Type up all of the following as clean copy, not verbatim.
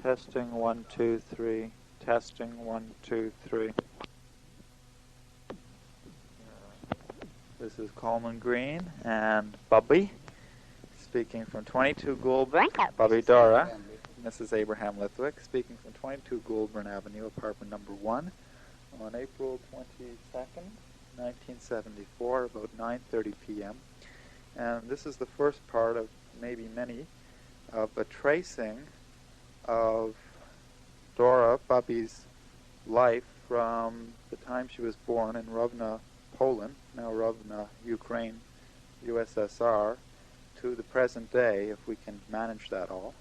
Testing 1, 2, 3. Testing 1, 2, 3. This is Kalman Green and Bubby speaking from 22 Goulburn. Bubby Dora, Mrs. Abraham Lithwick speaking from 22 Goulburn Avenue, apartment number 1, on April 22nd, 1974, about 9:30 p.m. And this is the first part of maybe many of a tracing of Dora, Bubby's life from the time she was born in Rovna, Poland, now Rovna, Ukraine, USSR, to the present day, if we can manage that all.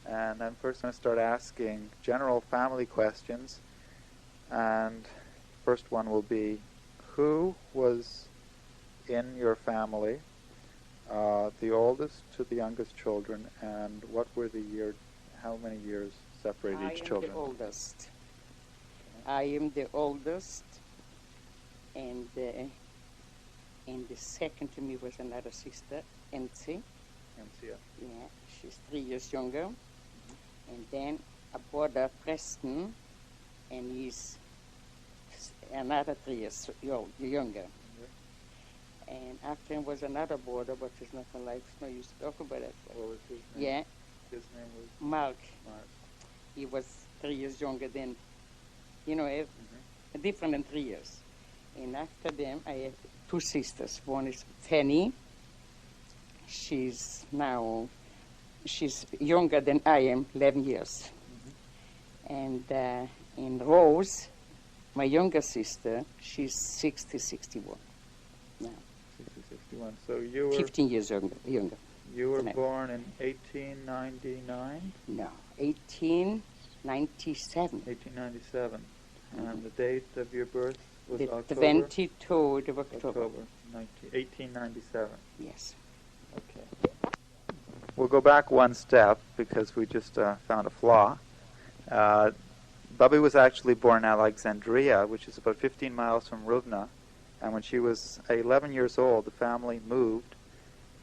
And I'm first going to start asking general family questions. And first one will be, who was in your family, the oldest to the youngest children, and what were the how many years separate each children? I am the oldest. I am the oldest, and the second to me was another sister, Nancy. Nancy, yeah. Yeah, she's 3 years younger. And then a brother, Preston, and he's another 3 years younger. And after him was another brother, but it's not alive. It's no use to talk about it. What was his name? Yeah. His name was? Mark. Mark. He was 3 years younger than, different than 3 years. And after them, I have two sisters. One is Fanny. She's younger than I am, 11 years. And in Rose, my younger sister, she's 61 now. 61. So you were 15 years younger. You were born in 1899? No, 1897. 1897. And the date of your birth was the October? 23rd of October. 1897. Yes. Okay. We'll go back one step because we just found a flaw. Bubby was actually born in Alexandria, which is about 15 miles from Rovna. And when she was 11 years old, the family moved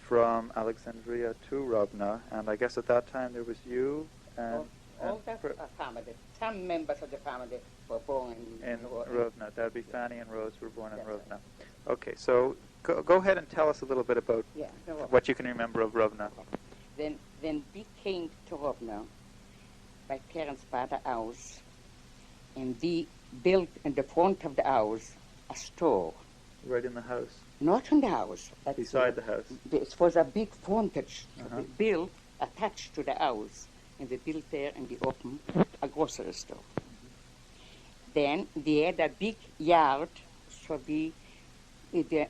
from Alexandria to Rovna. And I guess at that time there was you and... all the family, some members of the family were born in Rovna. That would be Fanny and Rose were born in Rovna. Okay, so go ahead and tell us a little bit about what you can remember of Rovna. Then we came to Rovna. My parents bought a house, and we built in the front of the house a store. Right in the house? Not in the house. Beside the house? It was a big frontage. We built attached to the house, and we built there and we opened a grocery store. Then we had a big yard, so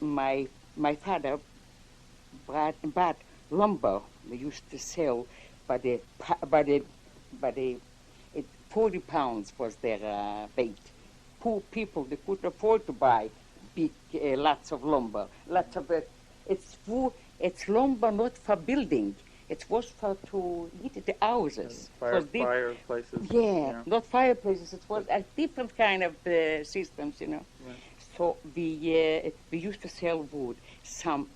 my father bought lumber. We used to sell by the 40 pounds was their weight. Poor people, they couldn't afford to buy big lots of lumber. Lots of it. It's lumber not for building. It was for to heat the houses. Fireplaces. Yeah, not fireplaces. It was a different kind of systems, Right. So we used to sell wood. Some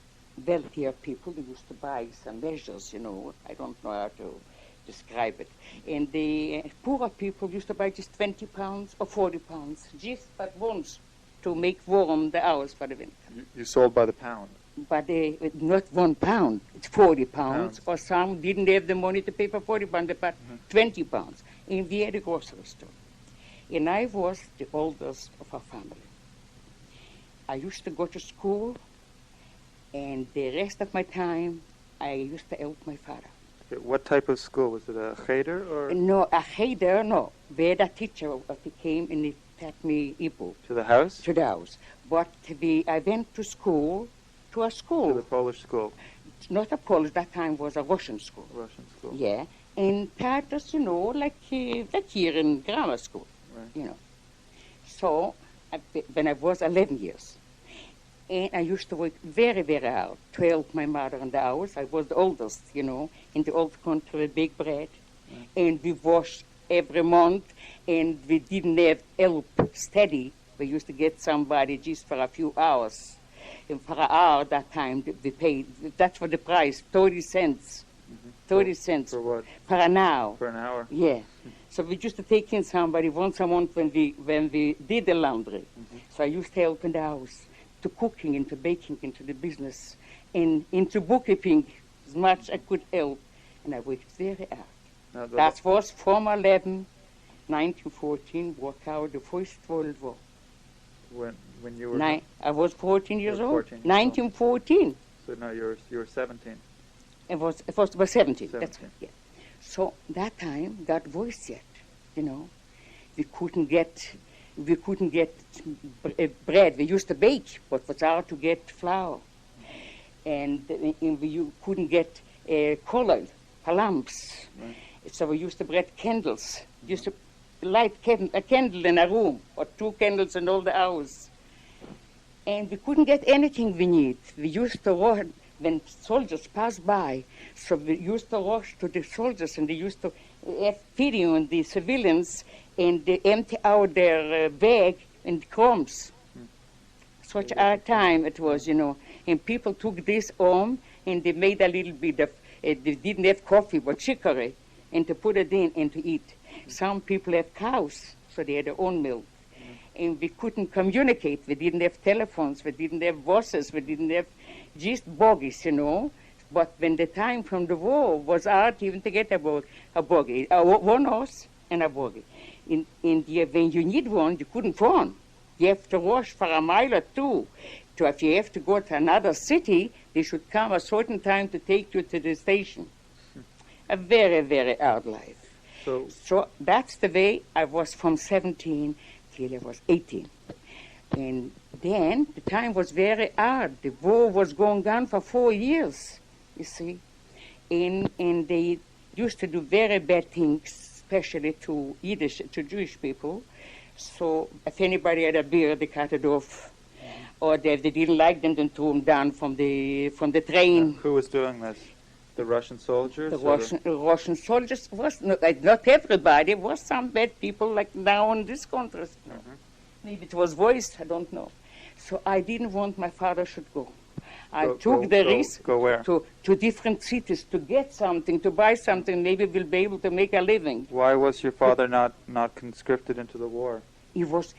wealthier people used to buy some measures, I don't know how to describe it. And the poorer people used to buy just 20 pounds or 40 pounds, just but once to make warm the house for the winter. You sold by the pound? But not 1 pound, it's 40 pounds. Or some didn't have the money to pay for 40 pounds, they bought 20 pounds. And we had a grocery store. And I was the oldest of our family. I used to go to school, and the rest of my time, I used to help my father. Okay, what type of school? Was it a cheder or? No, a cheder, no. We had a teacher who came and he taught me Hebrew. To the house? To the house. But I went to school, to a school. To the Polish school? Not a Polish, that time was a Russian school. Russian school. Yeah, and taught us, like here in grammar school, right. So, when I was 11 years, and I used to work very, very hard to help my mother in the house. I was the oldest, in the old country, big bread. Right. And we washed every month, and we didn't have help steady. We used to get somebody just for a few hours. And for an hour that time, we paid, that's for the price, 30 cents. 30 cents For what? per an hour. For an hour? Yeah. So we used to take in somebody once a month when we did the laundry. So I used to help in the house, to cooking, into baking, into the business, and into bookkeeping as much I could help. And I worked very hard. Now, That was from 1914, broke out the First World War. when you were... I was 14 years You were old. 14 years old. 1914. So now you were 17. It was 17. 17. That's right, yeah. So that time, got voice yet, you know. We couldn't get bread. We used to bake, but it was hard to get flour. And we couldn't get coal, lamps. Right. So we used to bread candles. Used to light a candle in a room, or 2 candles in all the house. And we couldn't get anything we need. We used to run when soldiers passed by. So we used to rush to the soldiers, and they used to have pity on the civilians, and they empty out their bag and crumbs. Such a time it was, you know. And people took this home, and they made a little bit of, they didn't have coffee, but chicory, and to put it in and to eat. Some people have cows, so they had their own milk. And we couldn't communicate. We didn't have telephones. We didn't have buses. We didn't have just buggies, you know. But when the time from the war was hard even to get a buggy, one horse and a buggy. When you need one, you couldn't run. You have to rush for a mile or two. If you have to go to another city, they should come a certain time to take you to the station. A very, very hard life. So that's the way I was from 17 till I was 18. And then the time was very hard. The war was going on for 4 years, you see. And they used to do very bad things, especially to Jewish people. So if anybody had a beard, they cut it off. Or if they didn't like them, then threw them down from the train. Who was doing this? The Russian soldiers? The Russian soldiers was not everybody. It was some bad people like now in this country. Mm-hmm. Maybe it was voiced, I don't know. So I didn't want my father should go. I took the risk go where? to different cities to get something, to buy something. Maybe we'll be able to make a living. Why was your father not conscripted into the war? He was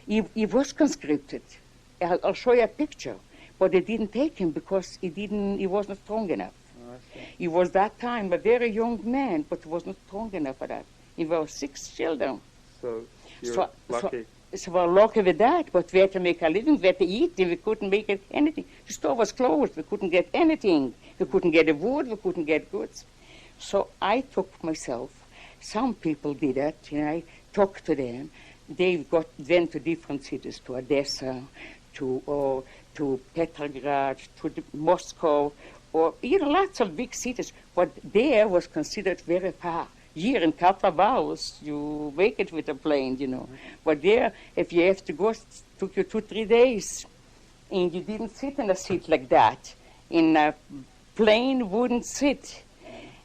conscripted. I'll show you a picture. But they didn't take him because he wasn't strong enough. He was that time a very young man, but he wasn't strong enough for that. He was 6 children. So you're lucky. So we were lucky with that, but we had to make a living, we had to eat, and we couldn't make anything. The store was closed, we couldn't get anything. We couldn't get the wood, we couldn't get goods. So I took myself. Some people did that, and I talked to them. They went to different cities, to Odessa, to Petrograd, to Moscow, or lots of big cities. But there was considered very far. Here in a couple of hours, you make it with a plane, you know. But there, if you have to go, it took you 2-3 days. And you didn't sit in a seat like that. In a plane wouldn't sit.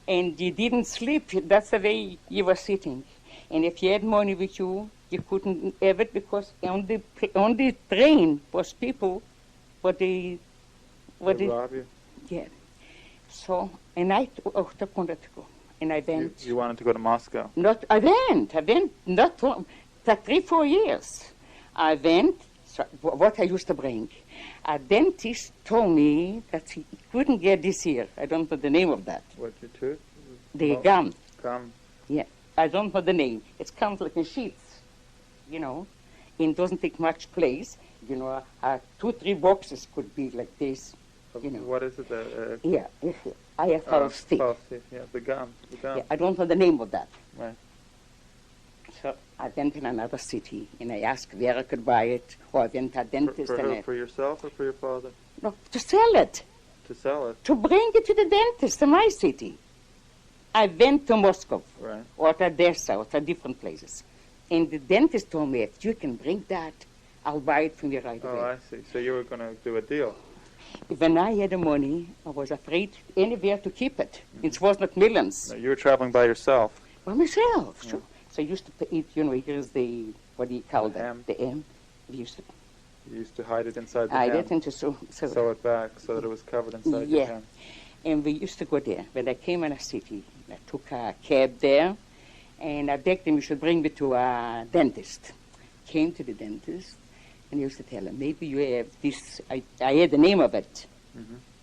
And you didn't sleep. That's the way you were sitting. And if you had money with you, you couldn't have it because on the train was people, rob you. Yeah. So, and I wanted to go. And I went. You wanted to go to Moscow? I went not for 3-4 years. I went, so what I used to bring. A dentist told me that he couldn't get this here. I don't know the name of that. What, your tooth? The gum. Gum. Yeah, I don't know the name. It comes like in sheets, and it doesn't take much place. 2-3 boxes could be like this. What is it? Yeah, I have false teeth. False teeth, yeah, the gum. Yeah, I don't know the name of that. Right. So I went in another city, and I asked where I could buy it, or I went to a dentist. For yourself or for your father? No, to sell it. To sell it? To bring it to the dentist in my city. I went to Moscow, right, or to Odessa, or to different places. And the dentist told me, if you can bring that, I'll buy it from you right away. Oh, I see. So you were going to do a deal. When I had the money, I was afraid anywhere to keep it. It was not millions. No, you were traveling by yourself. By myself, sure. So I used to eat, here's the, what do you call that? Ham. The ham. You used to hide it inside the ham. ham. Hide it and to sew it back so that it was covered inside the ham. And we used to go there. When I came in a city, I took a cab there, and I begged him he should bring me to a dentist. Came to the dentist, and he used to tell him, maybe you have this, I had the name of it,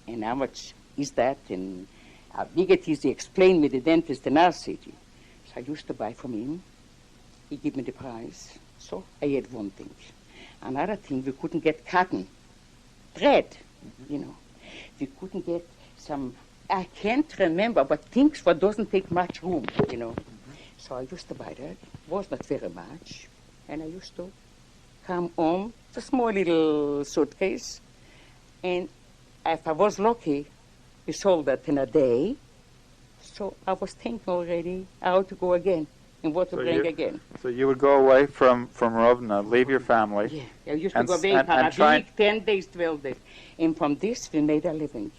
and how much is that, and how big it is. He explained me the dentist in our city. So I used to buy from him. He gave me the price. So I had one thing. Another thing, we couldn't get cotton, thread, you know. We couldn't get some, I can't remember, but things what doesn't take much room, you know. So I used to buy that. Was not very much. And I used to come home, a small little suitcase, and if I was lucky, we sold that in a day. So I was thinking already how to go again and what to bring again. So you would go away from Rovna, leave your family. Yeah, I used to go away for a week, 10 days, 12 days. And from this, we made a living.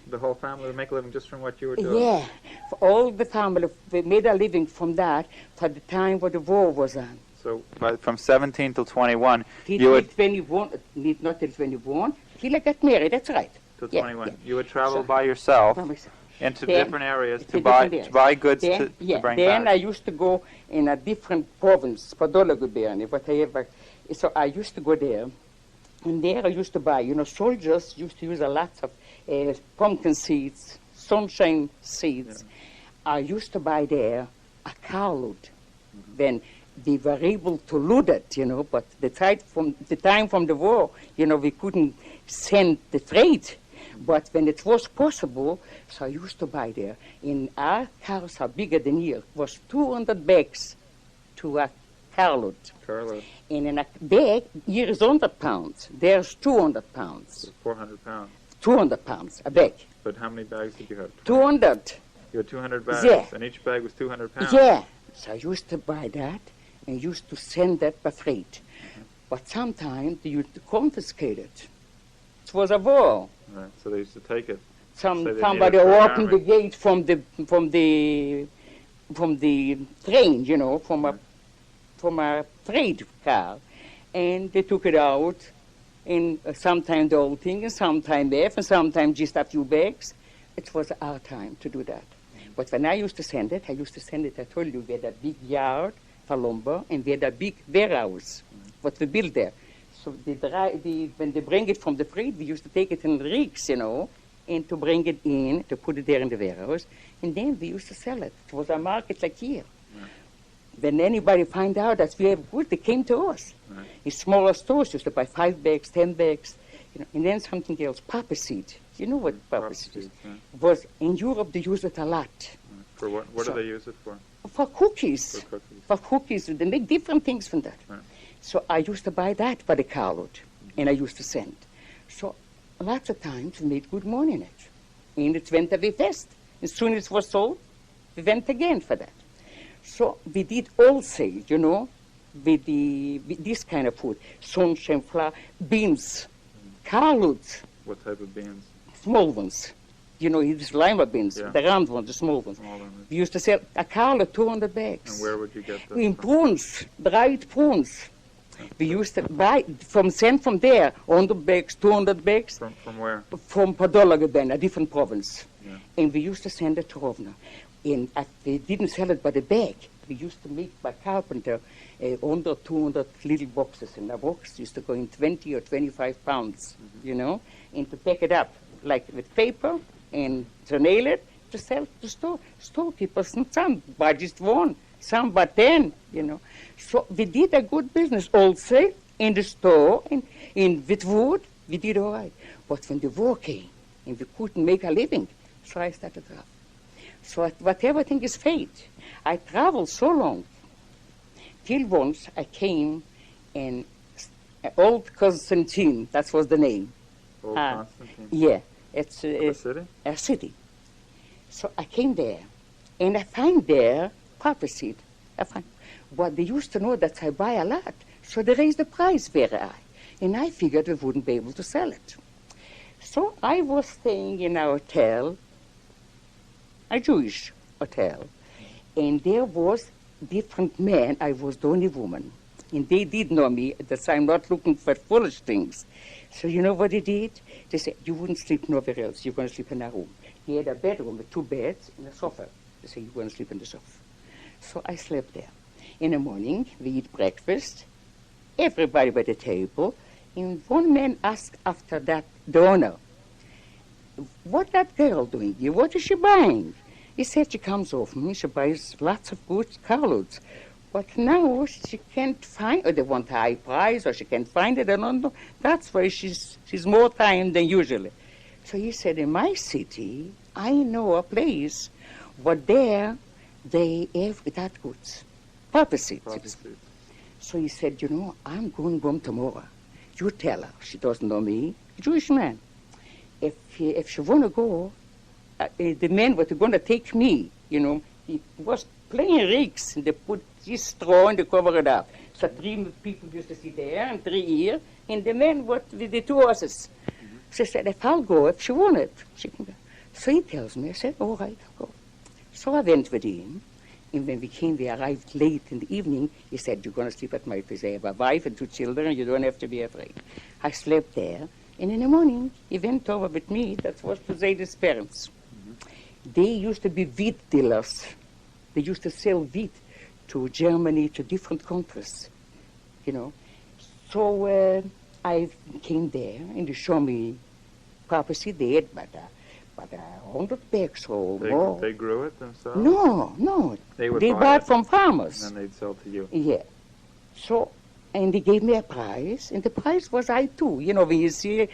The whole family would make a living just from what you were doing? Yeah, for all the family, we made a living from that for the time when the war was on. So from 17 till 21, you would... 21, not till 21, till I got married, that's right. Till 21. Yeah. You would travel by yourself into different areas to buy goods to bring back. Then I used to go in a different province, Podologuberne, whatever. So I used to go there, and there I used to buy, you know, soldiers used to use a lot of pumpkin seeds, sunshine seeds. Yeah. I used to buy there a carload. Then they were able to load it, you know, but the time from the war, you know, we couldn't send the freight. But when it was possible, so I used to buy there. In our cars are bigger than here. It was 200 bags to a carload. And in a bag, here is 100 pounds. There's 200 pounds. So 400 pounds. 200 pounds, a bag. But how many bags did you have? 200. You had 200 bags, and each bag was 200 pounds? Yeah. So I used to buy that and used to send that by freight. But sometimes they used to confiscate it. It was a war. Right, so they used to take it. Somebody opened the gate from the train, you know, from a freight car, and they took it out, and sometimes the whole thing, and sometimes half, and sometimes just a few bags. It was our time to do that. But when I used to send it, I told you, we had a big yard for lumber, and we had a big warehouse, what we built there. So when they bring it from the freight, we used to take it in rigs, you know, and to bring it in, to put it there in the warehouse, and then we used to sell it. It was a market like here. Right. When anybody find out that we have good, they came to us. Right. In smaller stores, used to buy 5 bags, 10 bags, you know, and then something else, poppy seed. You know what poppy seed is? Yeah. Was in Europe they used it a lot. Right. For what? What do they use it for? For cookies. For cookies. They make different things from that. Right. So I used to buy that for the carload, and I used to send. So lots of times we made good money in it. And it went away fast. As soon as it was sold, we went again for that. So we did wholesale, you know, with this kind of food. Sunshine flour, beans, carloads. What type of beans? Small ones. You know, these lima beans, the round ones, the small ones. We used to sell a carload, 200 bags. And where would you get them? In prunes, dried prunes. We used to buy send from there 100 bags, 200 bags. From where? From Podologuberne, a different province. Yeah. And we used to send it to Rovna. And we didn't sell it by the bag. We used to make by carpenter 100, 200 little boxes. And a box used to go in 20 or 25 pounds, you know, and to pack it up like with paper and to nail it to sell to storekeepers. And some buy just one, some buy 10, you know. So we did a good business also in the store, and with wood, we did all right. But when the war came, and we couldn't make a living, so I started to travel. So whatever thing is fate. I traveled so long, till once I came in Old Constantine, that was the name. Old Constantine? Yeah. It's a city? A city. So I came there, and I find there poppy seed. But they used to know that I buy a lot, so they raised the price very high. And I figured we wouldn't be able to sell it. So I was staying in a hotel, a Jewish hotel, and there was different men. I was the only woman. And they did know me, that I'm not looking for foolish things. So you know what they did? They said, you wouldn't sleep nowhere else. You're going to sleep in a room. He had a bedroom with 2 beds and a sofa They say, you want to sleep on the sofa. So I slept there. In the morning, we eat breakfast, everybody by the table, and one man asked after that, the owner, what that girl doing here? What is she buying? He said she comes often, she buys lots of good carloads. But now she can't find, or they want a high price, or she can't find it, I don't know. That's why she's more time than usually. So he said, in my city, I know a place where there they have that goods. Proper seats. So he said, you know, I'm going home tomorrow. You tell her, she doesn't know me, Jewish man. If she want to go, the man was going to take me, you know. He was playing rigs, and they put this straw and they cover it up. So 3 people used to sit there and 3 here, and the man was with the 2 horses. Mm-hmm. So I said, if I'll go, if she wanted, she can go. So he tells me, I said, all right, I'll go. So I went with him, and when we arrived late in the evening, he said, you're going to sleep at my place. I have a wife and 2 children, you don't have to be afraid. I slept there, and in the morning, he went over with me, that was to Zayda's parents. Mm-hmm. They used to be wheat dealers. They used to sell wheat to Germany, to different countries, you know. So I came there, and they showed me property there, but 100 bags or more. They grew it themselves? No. They buy it from farmers. And then they'd sell to you? Yeah. So, and they gave me a price, and the price was high too. You know, when you see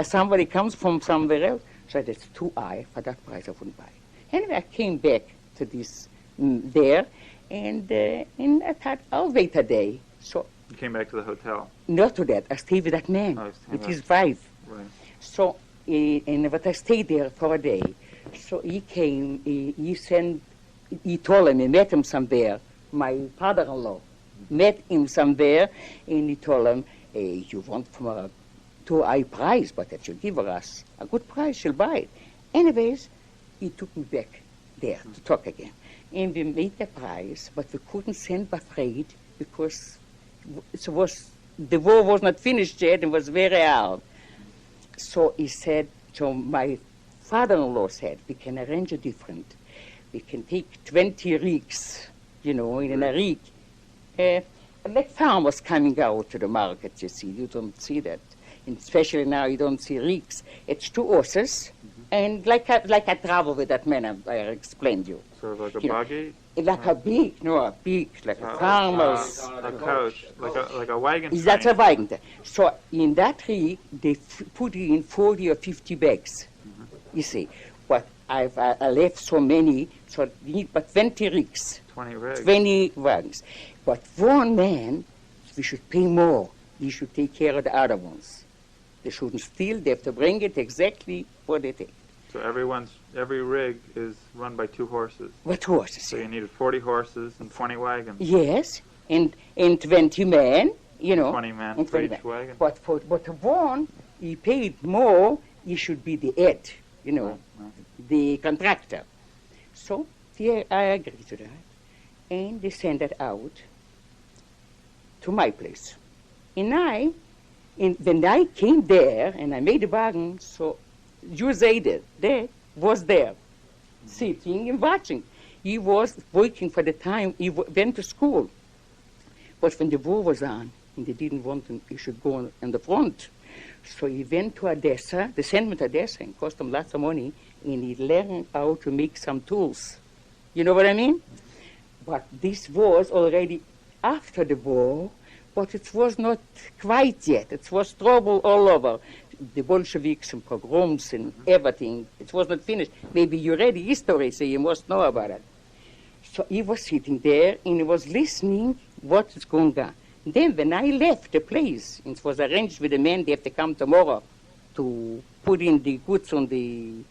somebody comes from somewhere else, so that's too high. For that price I wouldn't buy. Anyway, I came back to this there, and I thought, I'll wait a day. So you came back to the hotel? Not to that. I stayed with that man, with his wife. Right. So, but I stayed there for a day. So he came, he told him, he met him somewhere, my father-in-law met him somewhere, and he told him, you want from a too high price, but if you give us a good price, she'll buy it. Anyways, he took me back there to talk again. And we made the price, but we couldn't send by freight because the war was not finished yet, and was very hard. So he said, so my father-in-law said, we can arrange it different. We can take 20 rigs, you know, in a rig. Like farmers coming out to the market, you see. You don't see that. And especially now you don't see rigs. It's 2 horses, and like I travel with that man I explained you. Sort of like a buggy? Like a farmer's. A coach, like a wagon train. That's a wagon train. So in that rig, they put in 40 or 50 bags, you see. But I left so many, so we need but 20 rigs. 20 rigs. 20 wagons. But one man, we should pay more. He should take care of the other ones. They shouldn't steal, they have to bring it exactly what they take. So every rig is run by 2 horses. What horses? So you needed 40 horses and 20 wagons. Yes, and 20 men, you know. 20 men for each wagon. But one, he paid more, he should be the head, you know, the contractor. So yeah, I agreed to that. And they sent it out to my place. And when I came there and I made the bargain, so Zaida was there, sitting and watching. He was working for the time, he went to school. But when the war was on, and they didn't want him, he should go on the front. So he went to Odessa, they sent him to Odessa, and cost him lots of money, and he learned how to make some tools. You know what I mean? But this was already after the war, but it was not quite yet. It was trouble all over. The Bolsheviks and pogroms and everything. It was not finished. Maybe you read the history, so you must know about it. So he was sitting there, and he was listening what is going on. Then when I left the place, it was arranged with the men, they have to come tomorrow to put in the goods on the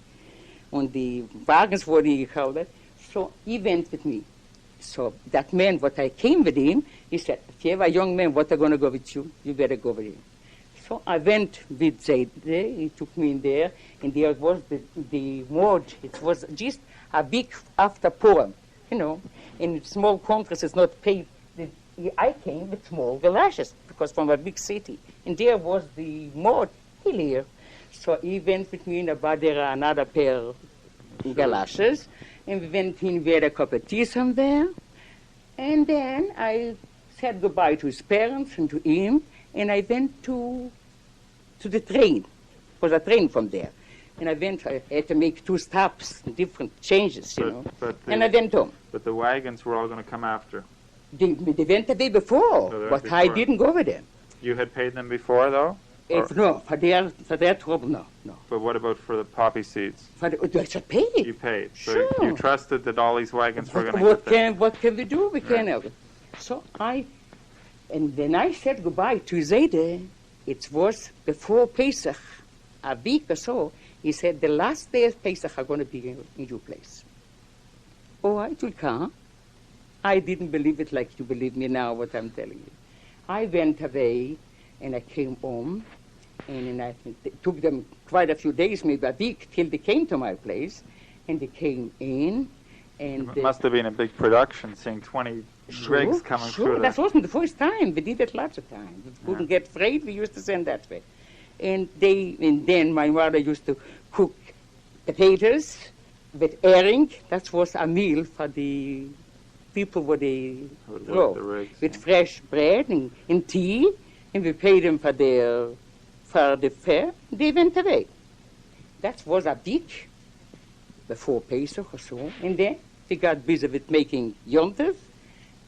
wagons, what do you call that? So he went with me. So that man, what I came with him, he said, if you have a young man, what are going to go with you? You better go with him. So I went with Zaid there, he took me in there, and there was the mud. It was just a big after Purim, you know. In small countries, it's not paid. I came with small villages, because from a big city. And there was the mud hill here. So he went with me in a Badera, another pair galoshes, and we went in, we had a cup of tea somewhere, and then I said goodbye to his parents and to him, and I went to the train. It was a train from there. And I had to make 2 stops, different changes, and I went home. But the wagons were all going to come after. They went the day before, but I didn't go with them. You had paid them before, though? No, for their trouble, no. But what about for the poppy seeds? I should pay. You paid. So sure. You trusted that all these wagons were going to get there. What can we do? We can't help it. So and when I said goodbye to Zayde, it was before Pesach, a week or so. He said, the last day of Pesach are going to be in your place. Oh, I will come. I didn't believe it like you believe me now, what I'm telling you. I went away, and I came home, and it took them quite a few days, maybe a week, till they came to my place, and they came in, and... It must have been a big production, seeing 20 rigs coming through. Sure, that wasn't the first time. We did it lots of times. We couldn't get freight, we used to send that way. And then my mother used to cook potatoes with herring. That was a meal for the people where they grow. With fresh bread and tea, and we paid them for the fare. They went away. That was a week before Pesach or so. And then they got busy with making Yom Tov.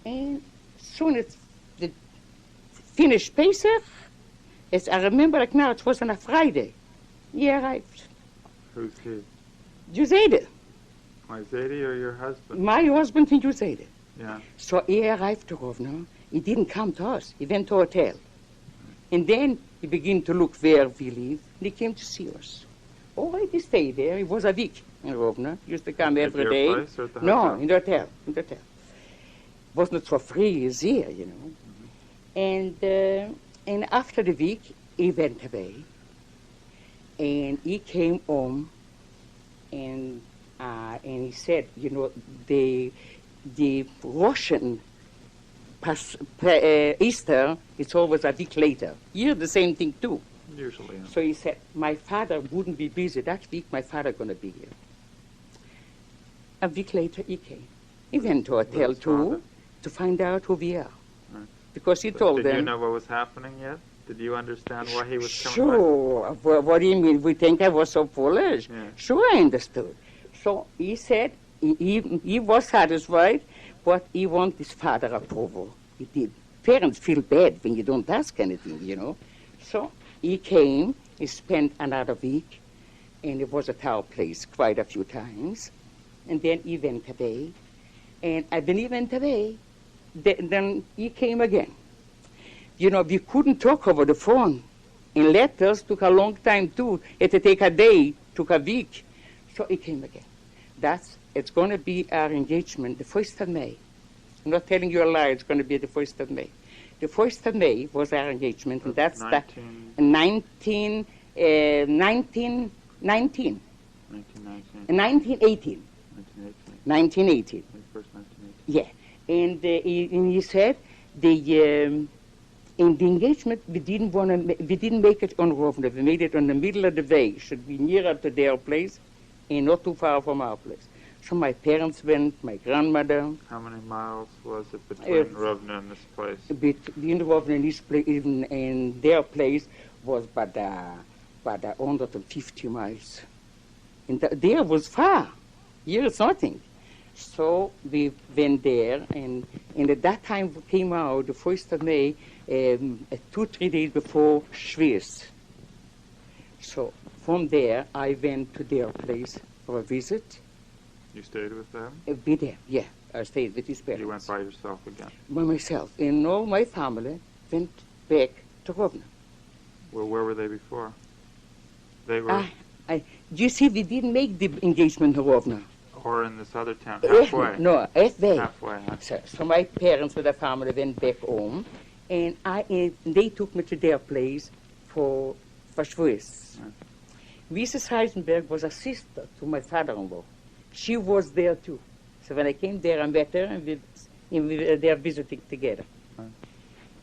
And soon as they finished Pesach, as I remember like now, it was on a Friday. He arrived. Who's he? Juzede. My Zadie or your husband? My husband and Juzede. Yeah. So he arrived to Rovno. He didn't come to us. He went to a hotel. And then he began to look where we live. And he came to see us. All right, he stayed there. It was a week in Rovno. He used to come every day. At your place or at the hotel? hotel? No, in the hotel. In the hotel. It was not for free as here, And after the week, he went away, and he came home, and he said, the Russian Easter, it's always a week later. Here, the same thing too. Usually. Yeah. So he said, my father wouldn't be busy that week. My father going to be here. A week later, he came. He went to a hotel too to find out who we are. Because he told them... Did you know what was happening yet? Did you understand why he was coming Sure. What do you mean? We think I was so foolish? Yeah. Sure, I understood. So he said he was satisfied, but he wanted his father approval. He did. Parents feel bad when you don't ask anything, So he came, he spent another week, and it was at our place quite a few times. And then he went away. And when he went away, then he came again. We couldn't talk over the phone. And letters took a long time too. It had to take a day, took a week. So he came again. It's going to be our engagement the 1st of May. I'm not telling you a lie, it's going to be the 1st of May. The 1st of May was our engagement, and that's 1918. 1918. Yeah. And he said in the engagement we didn't make it on Rovno. We made it on the middle of the way. It should be nearer to their place and not too far from our place. So my parents went, my grandmother. How many miles was it between Rovno and this place? Between Rovno and this place and their place was about 150 miles. And there was far. Here it's nothing. So we went there, and at that time we came out the 1st of May, 2-3 days before Shavuos. So from there, I went to their place for a visit. You stayed with them? Be there, yeah. I stayed with his parents. You went by yourself again? By myself. And all my family went back to Rovno. Well, where were they before? They were... You see, we didn't make the engagement in Rovno. Or in this other town, halfway? No, halfway. Halfway, huh? So my parents with the family went back home, and they took me to their place for Shavuos. Mrs. Heisenberg was a sister to my father-in-law. She was there too. So when I came there, I met her, and we were there visiting together.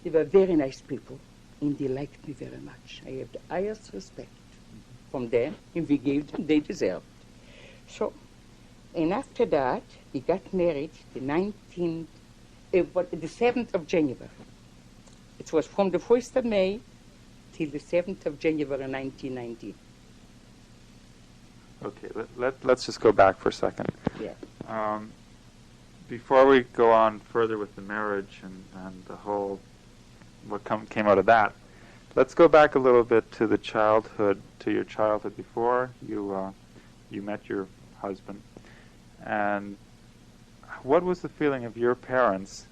They were very nice people, and they liked me very much. I have the highest respect from them, and we gave them, they deserved. So And after that, we got married the 7th of January. It was from the 1st of May till the 7th of January 1919. Okay, let's just go back for a second. Yeah. Before we go on further with the marriage and the whole, what came out of that, let's go back a little bit to your childhood before you met your husband. And what was the feeling of your parents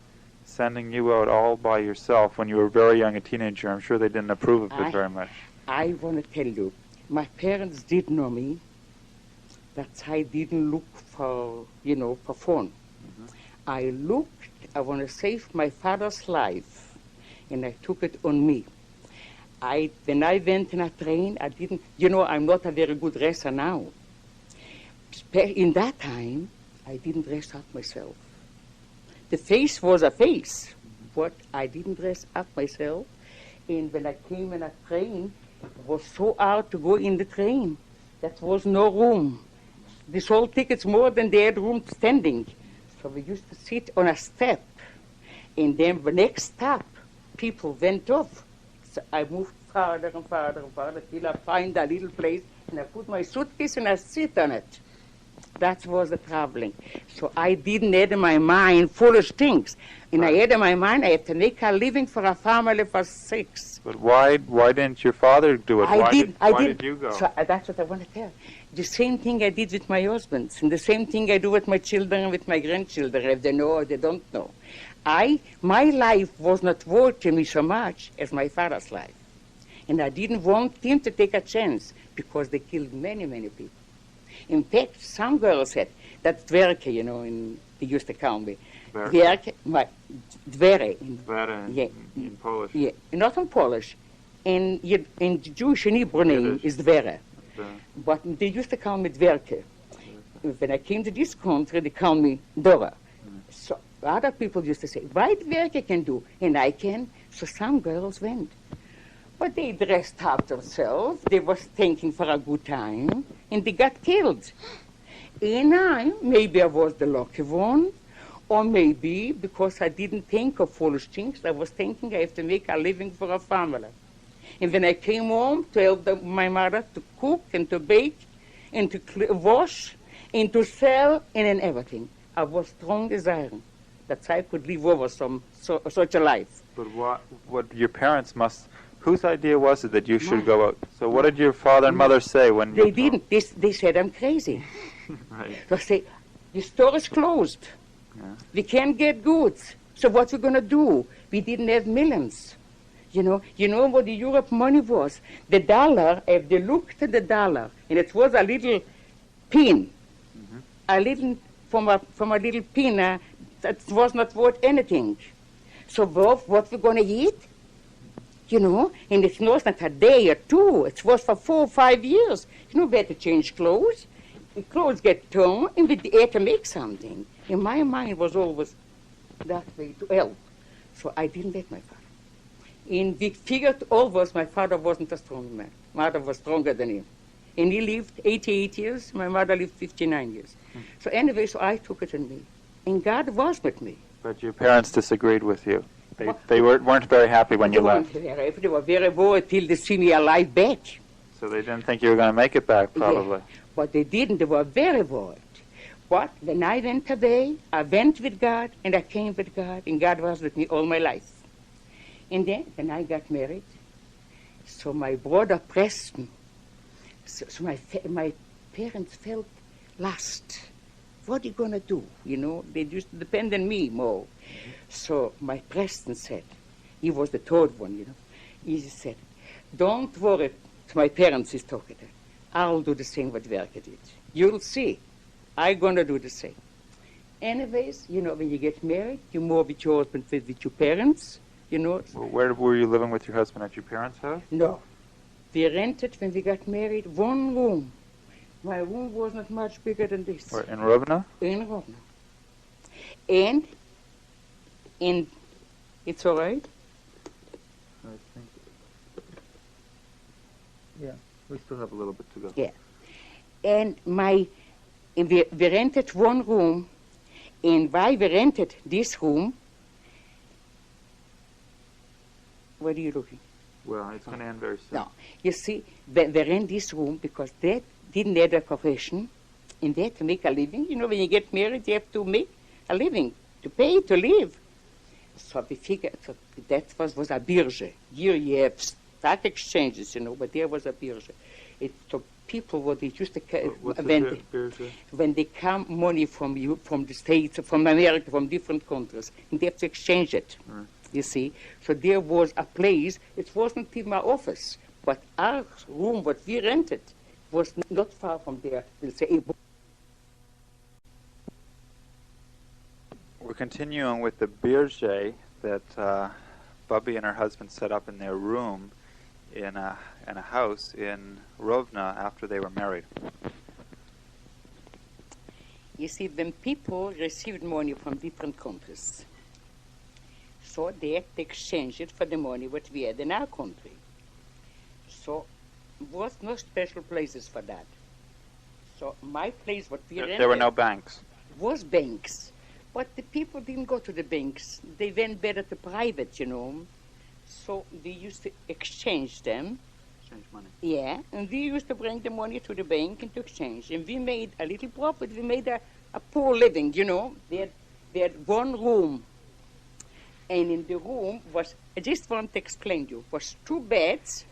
sending you out all by yourself when you were very young, a teenager? I'm sure they didn't approve of it very much. I want to tell you, my parents did know me. That's why I didn't look for phone. I want to save my father's life, and I took it on me. When I went in a train, I didn't, I'm not a very good dresser now. In that time, I didn't dress up myself. The face was a face, but I didn't dress up myself. And when I came in a train, it was so hard to go in the train. There was no room. They sold tickets more than they had room standing. So we used to sit on a step. And then the next stop, people went off. So I moved farther and farther and farther till I find a little place, and I put my suitcase and I sit on it. That was the traveling. So I didn't have in my mind foolish things. And I had in my mind I have to make a living for a family for 6. But why didn't your father do it? Why did you go? So that's what I want to tell. The same thing I did with my husband, and the same thing I do with my children and with my grandchildren, if they know or they don't know. My life was not worth to me so much as my father's life. And I didn't want him to take a chance because they killed many, many people. In fact, some girls said, that's Dwerke, they used to call me. Dwerke, Dwere. In Polish. Yeah, not in Polish. In Jewish and Hebrew name is Dwere. But they used to call me Dwerke. When I came to this country, they called me Dora. So other people used to say, why Dwerke can do, and I can. So some girls went. But they dressed up themselves. They was thinking for a good time, and they got killed. And maybe I was the lucky one, or maybe because I didn't think of foolish things, I was thinking I have to make a living for a family. And when I came home to help my mother to cook and to bake and to wash and to sell and in everything, I was strong as iron that I could live over such a life. But what your parents must... Whose idea was it that you should go out? So what did your father and mother say when they didn't? They said I'm crazy. Right. They say, the store is closed. Yeah. We can't get goods. So what we going to do? We didn't have millions. You know what the Europe money was? The dollar, if they looked at the dollar, and it was a little pin, a little, from a little pin that was not worth anything. So what we going to eat? And it was not a day or two. It was for 4 or 5 years. We had to change clothes. The clothes get torn, and we had to make something. And my mind was always that way to help. So I didn't let my father. And we figured all of us, my father wasn't a strong man. Mother was stronger than him. And he lived 88 years. My mother lived 59 years. So anyway, so I took it on me. And God was with me. But your parents disagreed with you. They weren't very happy when you left. They were very worried till they see me alive back. So they didn't think you were going to make it back, probably. Yeah. But they didn't. They were very worried. But when I went away, I went with God, and I came with God, and God was with me all my life. And then, when I got married, so my brother pressed me. So my parents felt lost. What are you going to do? They used to depend on me more. So my Preston said, he was the third one, he said, don't worry, to my parents he's talking to. I'll do the same what Werke did. You'll see. I'm going to do the same. Anyways, when you get married, you're more with your husband with your parents, Well, where were you living with your husband? At your parents' house? No. We rented, when we got married, 1 room. My room was not much bigger than this. Where, in Rovna? In Rovna. And it's all right? I think... Yeah, we still have a little bit to go. Yeah. And my And we rented one room, and while we rented this room, what are you looking? Well, it's going to end very soon. No, you see, we rent this room because they didn't have a profession, and they had to make a living. You know, when you get married, you have to make a living, to pay, to live. So we figured that was a birge. Here you have stock exchanges, you know, but there was a birge. So people, what they used to when they come money from you, from the States, from America, from different countries, and they have to exchange it. Right. You see, so there was a place. It wasn't in my office, but our room, what we rented, was not far from there. We'll say. We're continuing with the birge that Bubby and her husband set up in their room in a house in Rovna after they were married. You see, when people received money from different countries, so they had to exchange it for the money what we had in our country. So was no special places for that. So my place, what we rented, there were no banks. Was banks. But the people didn't go to the banks. They went better to private, you know. So we used to exchange them. Exchange money. Yeah, and we used to bring the money to the bank and to exchange. And we made a little profit. We made a poor living, you know. We had one room. And in the room was, I just want to explain to you, was 2 beds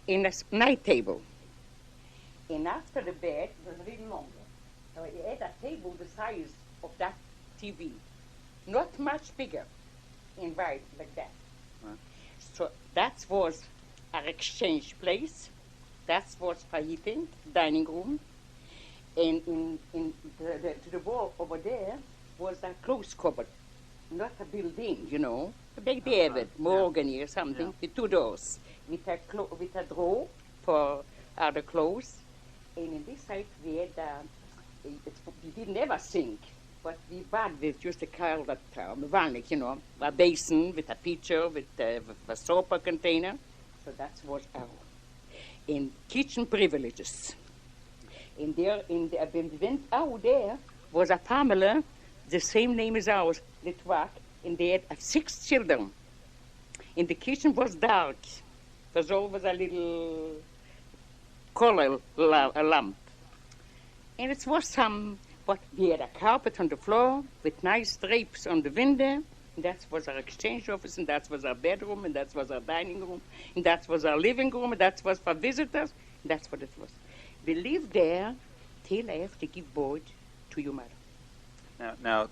and a night table. And after the bed, it was a little longer. So we had a table the size of that TV, not much bigger, and wide like that. Right. So that was our exchange place. That was for eating, dining room. And to the wall over there was a clothes cupboard, not a building, you know. Back there, with Morgan or something, with 2 doors, with a drawer for other clothes. And in this side we had, we didn't have a sink. But we bad with just a kind of vanlig, you know, a basin with a pitcher, with a soap container. So that was our in kitchen privileges. And there, when we went out there, was a family, the same name as ours, Lithwick, and they had 6 children. And the kitchen was dark. There was always a little color lamp. And it was some. But we had a carpet on the floor with nice drapes on the window. And that was our exchange office, and that was our bedroom, and that was our dining room, and that was our living room, and that was for visitors. And that's what it was. We lived there till I have to give birth to your mother. Now,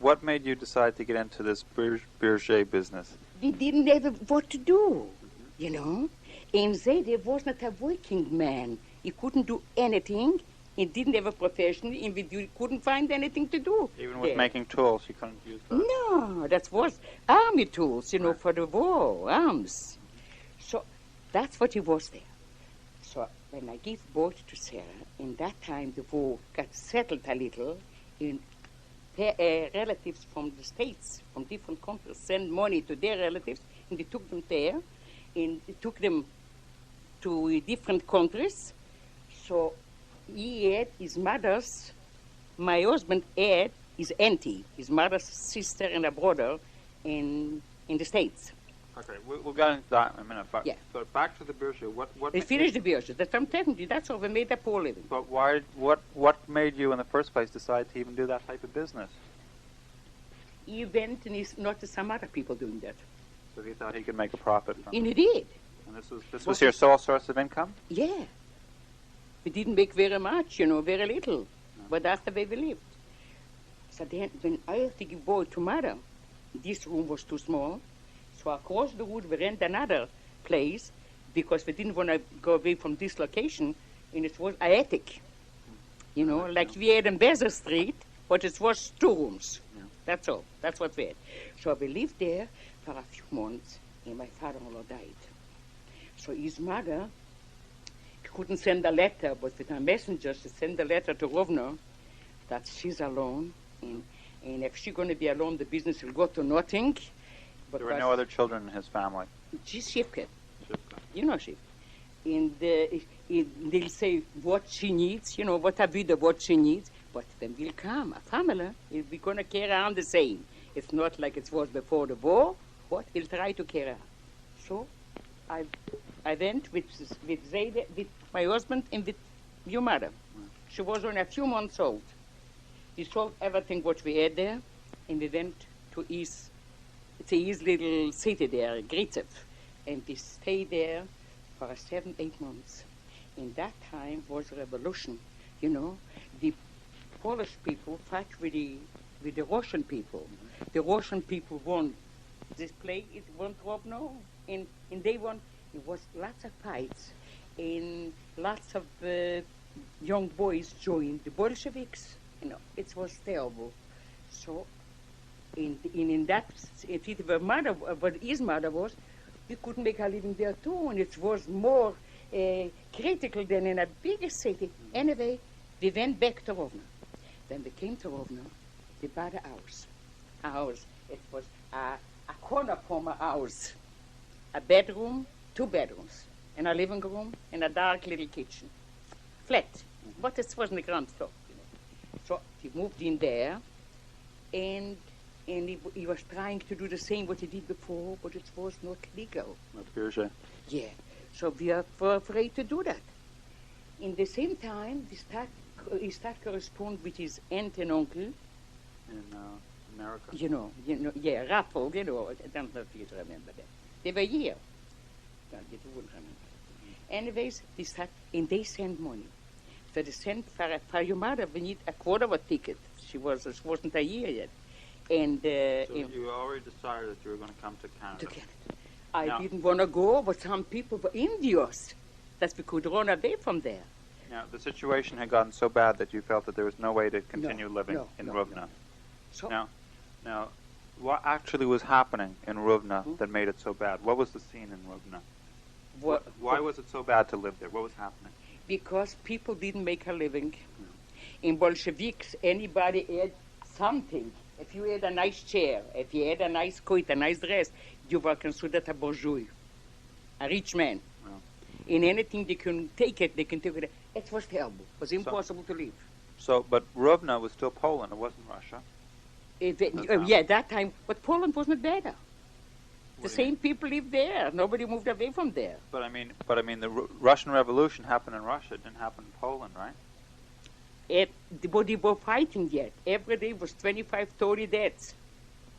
what made you decide to get into this birge business? We didn't have what to do, you know. And there was not a working man. He couldn't do anything. He didn't have a profession, and we couldn't find anything to do. Even with making tools, you couldn't use that? No, that was army tools, you know, for the war, arms. So that's what he was there. So when I gave birth to Sarah, in that time the war got settled a little, and relatives from the States, from different countries, sent money to their relatives, and they took them there, and they took them to different countries. So he had his mother's, my husband had his auntie, his mother's sister and a brother in the States. Okay, we'll get into that in a minute. But, yeah. But back to the birge. What we finished the birge. That's what I'm telling you. That's how we made a poor living. But why? What made you in the first place decide to even do that type of business? He went and he's not some other people doing that. So he thought he could make a profit from it. And he did. And this was your sole source of income? Yeah. We didn't make very much, you know, very little. No. But that's the way we lived. So then, when I had to give birth to mother, this room was too small. So across the road, we rented another place because we didn't want to go away from this location, and it was an attic. You know, like we had in Bezer Street, but it was 2 rooms. Yeah. That's all. That's what we had. So we lived there for a few months, and my father-in-law died. So his mother couldn't send a letter, but with a messenger, she sent a letter to Rovna that she's alone, and if she's going to be alone, the business will go to nothing. But there were no other children in his family? She's Shipka. You know Ship. And they'll say what she needs, what a vida, what she needs, but then will come a family. We're going to carry on the same. It's not like it was before the war, but we'll try to carry on. So I went with Zayde, with my husband, and with your mother. She was only a few months old. We sold everything what we had there, and we went to his little city there, Gritev, and we stayed there for 7-8 months. In that time was a revolution, The Polish people fought with the Russian people. The Russian people won this plague, it won Rovno, and they won. It was lots of fights, and lots of young boys joined the Bolsheviks. It was terrible. So, in that, what his mother was, we couldn't make a living there too, and it was more critical than in a bigger city. Anyway, we went back to Rovno. When we came to Rovno, we bought a house. It was a corner from a house. A bedroom, 2 bedrooms, and a living room, and a dark little kitchen. Flat, but it wasn't a ground floor. So he moved in there, and he was trying to do the same what he did before, but it was not legal. Not Piaget. Yeah, so we were afraid to do that. In the same time, he started correspond with his aunt and uncle. In America? Yeah, Raffle, I don't know if you remember that. They were here. No, you wouldn't remember. Anyways, and they sent money. So they sent for your mother, we need a quarter of a ticket. She wasn't a year yet. And so you already decided that you were going to come to Canada. I didn't want to go, but some people were envious that we could run away from there. Now, the situation had gotten so bad that you felt that there was no way to continue living in Rovno. No. So, now, what actually was happening in Rovno that made it so bad? What was the scene in Rovno? Why was it so bad to live there? What was happening? Because people didn't make a living. In Bolsheviks, anybody had something. If you had a nice chair, if you had a nice coat, a nice dress, you were considered a bourgeois, a rich man. In anything they can take it, they can take it. It was terrible. It was impossible to live. But Rovno was still Poland. It wasn't Russia. That time. But Poland wasn't better. The same people lived there. Nobody moved away from there. But I mean, the Russian Revolution happened in Russia. It didn't happen in Poland, right? They were fighting yet. Every day was 25, 30 deaths.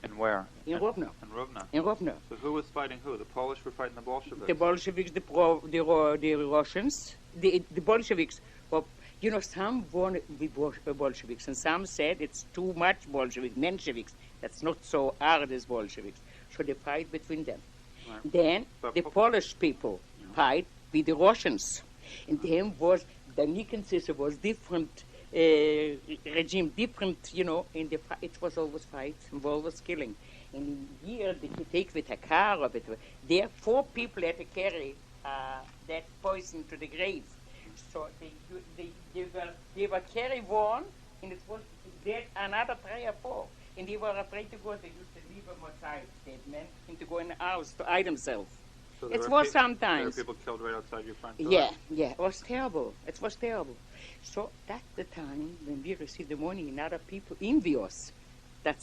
And where? In Rovno. In Rovno. In Rovno. So who was fighting who? The Polish were fighting the Bolsheviks? The Bolsheviks, the Russians, the Bolsheviks. Well, some won the Bolsheviks, and some said it's too much Bolsheviks, Mensheviks. That's not so hard as Bolsheviks. So they fight between them. Right. Then the Polish people fight with the Russians. And then was the Nikan system was different regime, different, it was always fights, always killing. And here they take with a car or there 4 people had to carry that poison to the grave. So they were carry one, and it was dead another 3 or 4. And they were afraid to go. They used to leave them outside, dead men, and to go in the house to hide themselves. So it was sometimes. There were people killed right outside your front door? Yeah, it was terrible. It was terrible. So that's the time when we received the money and other people envy us.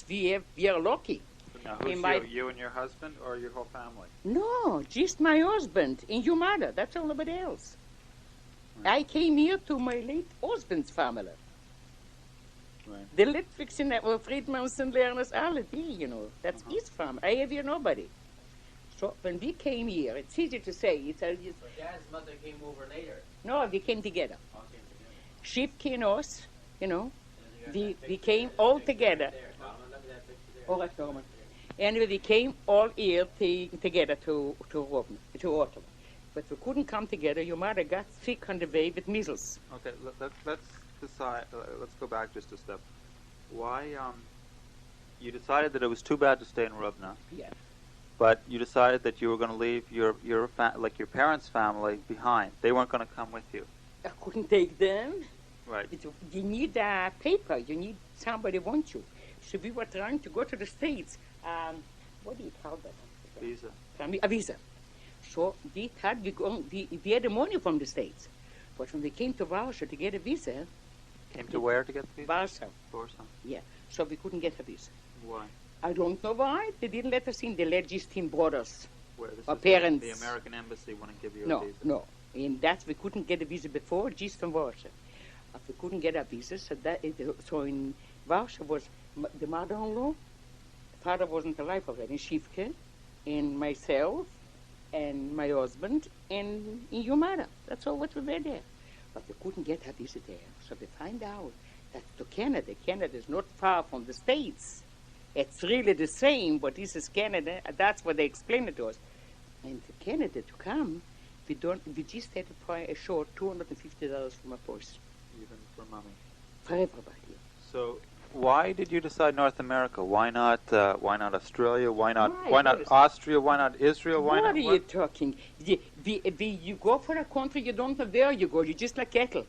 We are lucky. So now who's you and your husband or your whole family? No, just my husband and your mother. That's all nobody else. Right. I came here to my late husband's family. Right. The Lithwicks and Friedmans and Lerners, all here, That's his family. I have here nobody. So when we came here, it's easy to say. So Dad's mother came over later? No, we came together. Oh, came together. She came us, we came all together. All right, Norman. Anyway, we came all here together to Ottawa. But we couldn't come together. Your mother got sick on the way with measles. Okay, let's decide. Let's go back just a step. Why you decided that it was too bad to stay in Rovno? Yeah. But you decided that you were going to leave your parents' family behind. They weren't going to come with you. I couldn't take them. Right. You need a paper. You need somebody want you. So we were trying to go to the States. What do you call that? Visa. A visa. So we had the money from the States. But when we came to Warsaw to get a visa, Came to where to get the visa? Warsaw, Warsaw. yeah, so we couldn't get a visa. Why? I don't know why. They didn't let us in. They let just in brothers. Where? This Our is parents. The American embassy wouldn't give you a No, visa. no. And that's, we couldn't get a visa before, just from Warsaw. We couldn't get a visa, so in Warsaw was the mother-in-law, father wasn't alive already, Shivke, and myself, and my husband, and your mother. That's all what we were there. But we couldn't get a visa there. So we find out that to Canada, Canada is not far from the States. It's really the same, but this is Canada. That's what they explained it to us. And to Canada to come, we just had to pay a short $250 for my purse. Even for mommy. For everybody. So, why did you decide North America? Why not Australia? Why not Right, Austria? Why not Israel? Why what not? are you talking? You go for a country, you don't know where you go. You're just like cattle.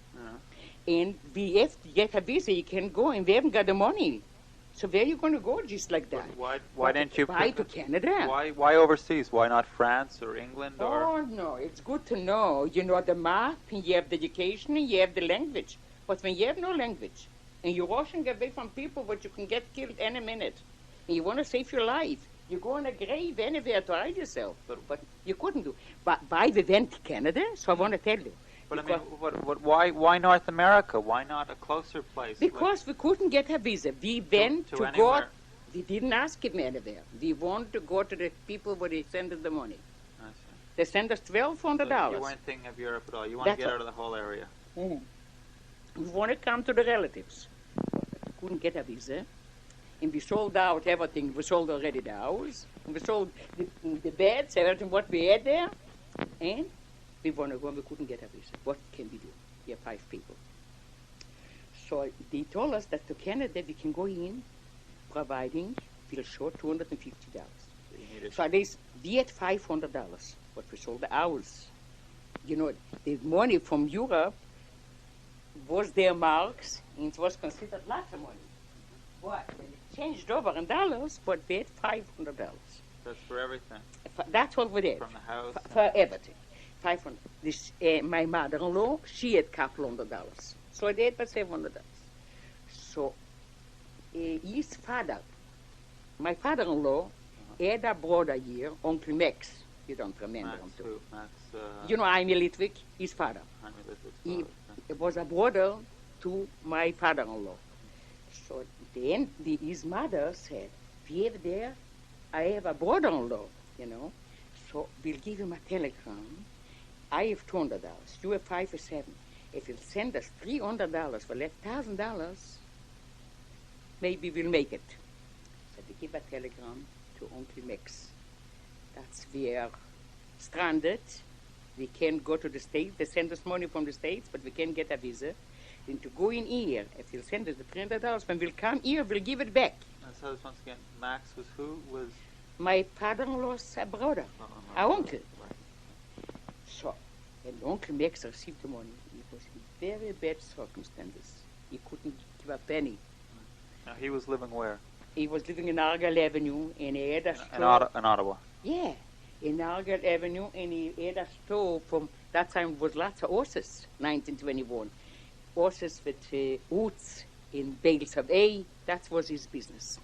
And we have to get a visa, you can go, and we haven't got the money. So where are you going to go just like that? Why didn't you? Why to Canada? Why overseas? Why not France or England or? Oh, no, it's good to know. You know the map, and you have the education, and you have the language. But when you have no language, and you're rushing away from people, but you can get killed any minute, and you want to save your life, you go in a grave anywhere to hide yourself. But you couldn't do. But why we went to Canada, so I want to tell you. But I mean, why North America? Why not a closer place? Because we couldn't get a visa. We went to go. Anywhere. We didn't ask him anywhere. We wanted to go to the people where they sent us the money. I see. They sent us $1,200. So you weren't thinking of Europe at all. You want to That's get all. out of the whole area. Mm. We want to come to the relatives. We couldn't get a visa. And we sold out everything. We sold already the house. And we sold the beds, everything what we had there. And we want to go and we couldn't get a visa. What can we do? We have 5 people. So they told us that to Canada we can go in, providing we'll show $250. So you needed. So at least we had $500, but we sold the house. You know, the money from Europe was their marks, and it was considered lots of money. But when it changed over in dollars, but we had $500. That's for everything. That's what we did. From the house. For everything. 500. This, my mother-in-law, she had $200. So I did but $700. So his father, my father-in-law, had a brother here, Uncle Max. You don't remember Max him too. who? Max. You know Amy Lithwick, his father. He was a brother to my father-in-law. So then his mother said, we have there, I have a brother-in-law, you know. So we'll give him a telegram. I have $200. You have 5 or 7. If you'll send us $300 for left $1,000, maybe we'll make it. So they give a telegram to Uncle Max. That's we are stranded. We can't go to the States. They send us money from the States, but we can't get a visa. And to go in here, if you'll send us the $300, when we'll come here, we'll give it back. So this once again, Max was who? Was My father-in-law's brother, our uncle. Right. So, when Uncle Max received the money, he was in very bad circumstances. He couldn't give a penny. Now he was living where? He was living in Argyle Avenue, and he had a In store. Ottawa. Yeah, in Argyle Avenue, and he had a store from that time. It was lots of horses, 1921. Horses with oats in bales of hay. That was his business.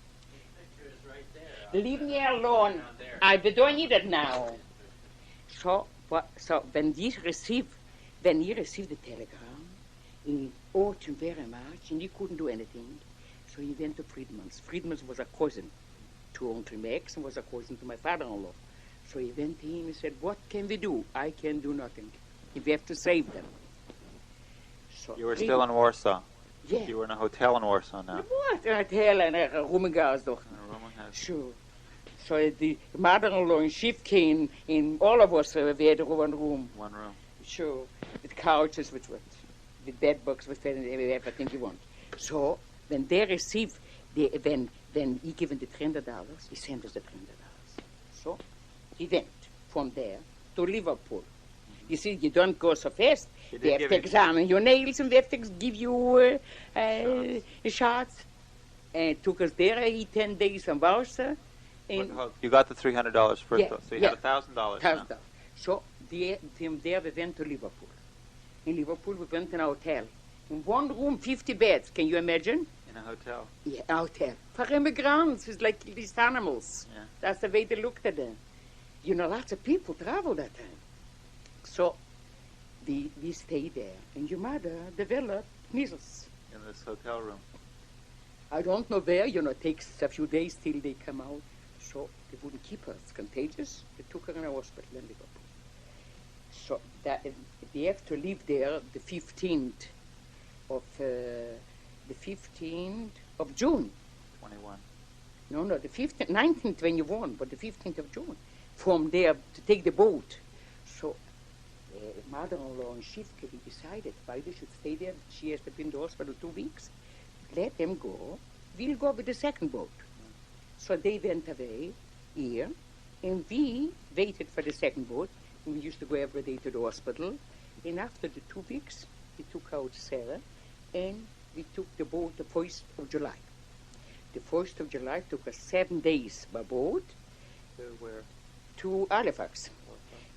Picture is right there. Leave me alone. Down there. I don't need it now. So when he received the telegram, he owed him very much, and he couldn't do anything. So he went to Friedman's. Friedman's was a cousin to Uncle Max and was a cousin to my father-in-law. So he went to him and said, what can we do? I can do nothing. We have to save them. So You were still in Warsaw. Yeah. You were in a hotel in Warsaw now. What? A hotel and a rooming house, doch. In a rooming house. Sure. So the mother-in-law and Shiv came in, all of us, we had one room. One room. Sure. With couches, with bed bugs, with everything you want. So when they received, when he given the $300, he sent us the $300. So he went from there to Liverpool. You see, you don't go so fast. He did They have give to you- examine your nails and they have to give you shots. And took us there 10 days in Warsaw. And You got the $300 first, Yeah, so you yeah. had $1,000 now. $1,000. So from there we went to Liverpool. In Liverpool, we went in a hotel. In one room, 50 beds. Can you imagine? In a hotel. Yeah, a hotel. For immigrants, it's like these animals. Yeah. That's the way they looked at them. You know, lots of people traveled that time. So we stayed there. And your mother developed measles. In this hotel room. I don't know where, you know, it takes a few days till they come out. So they wouldn't keep her. It's contagious. They took her in a hospital in Liverpool. So that, they have to live there the 15th of June. 21. No, the 15th, 19th when you won, but the 15th of June. From there to take the boat. So mother-in-law and Shifke, we decided why they should stay there. She has to be in the hospital 2 weeks. Let them go. We'll go with the second boat. So they went away here, and we waited for the second boat. And we used to go every day to the hospital. And after the 2 weeks, we took out Sarah, and we took the boat the 1st of July. The 1st of July took us 7 days by boat. To where? To Halifax.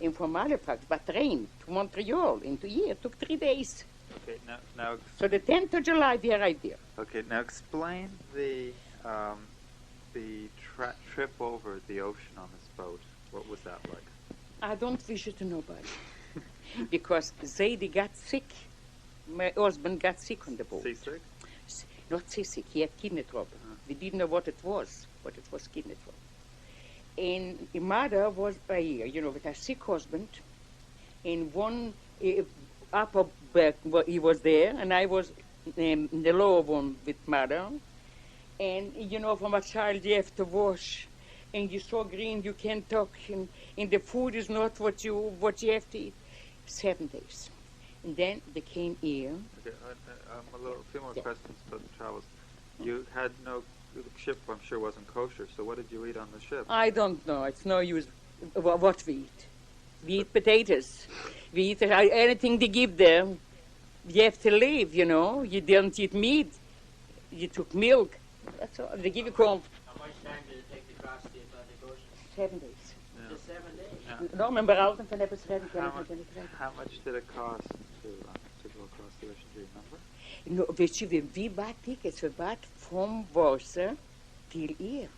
And from Halifax by train to Montreal into here. It took 3 days. Okay, now. So the 10th of July, we arrived there. Okay, now explain the trip over the ocean on this boat. What was that like? I don't wish you to know about it. Because Zadie got sick. My husband got sick on the boat. Seasick? Not seasick, he had kidney trouble. We didn't know what it was, but it was kidney trouble. And my mother was by here, you know, with her sick husband. And one upper back, he was there, and I was in the lower one with mother. And, you know, from a child you have to wash. And you're so green you can't talk. And the food is not what you have to eat. 7 days. And then they came here. Okay, a few more questions about the travels. You had no, the ship I'm sure wasn't kosher, so what did you eat on the ship? I don't know. It's no use what we eat. We eat potatoes. We eat anything they give them. You have to live, you know. You didn't eat meat. You took milk. That's all. They give you corn. How much time did it take to cross the Atlantic Ocean? 7 days. Yeah. Just 7 days. Yeah. No, remember Alton van Eppers Redden. How much did it cost to go across the ocean? Do you remember? No, weet je, we bought tickets. We bought from Warsaw till here.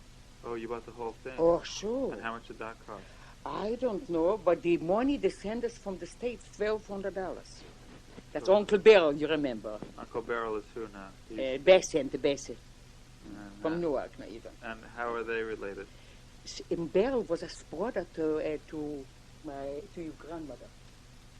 Oh, you bought the whole thing? Oh, sure. And how much did that cost? I don't know, but the money they sent us from the States, $1,200. That's Uncle Beryl, you remember. Uncle Beryl is who now? Bessie. From Newark, no, you don't. And how are they related? Beryl was a brother to your grandmother.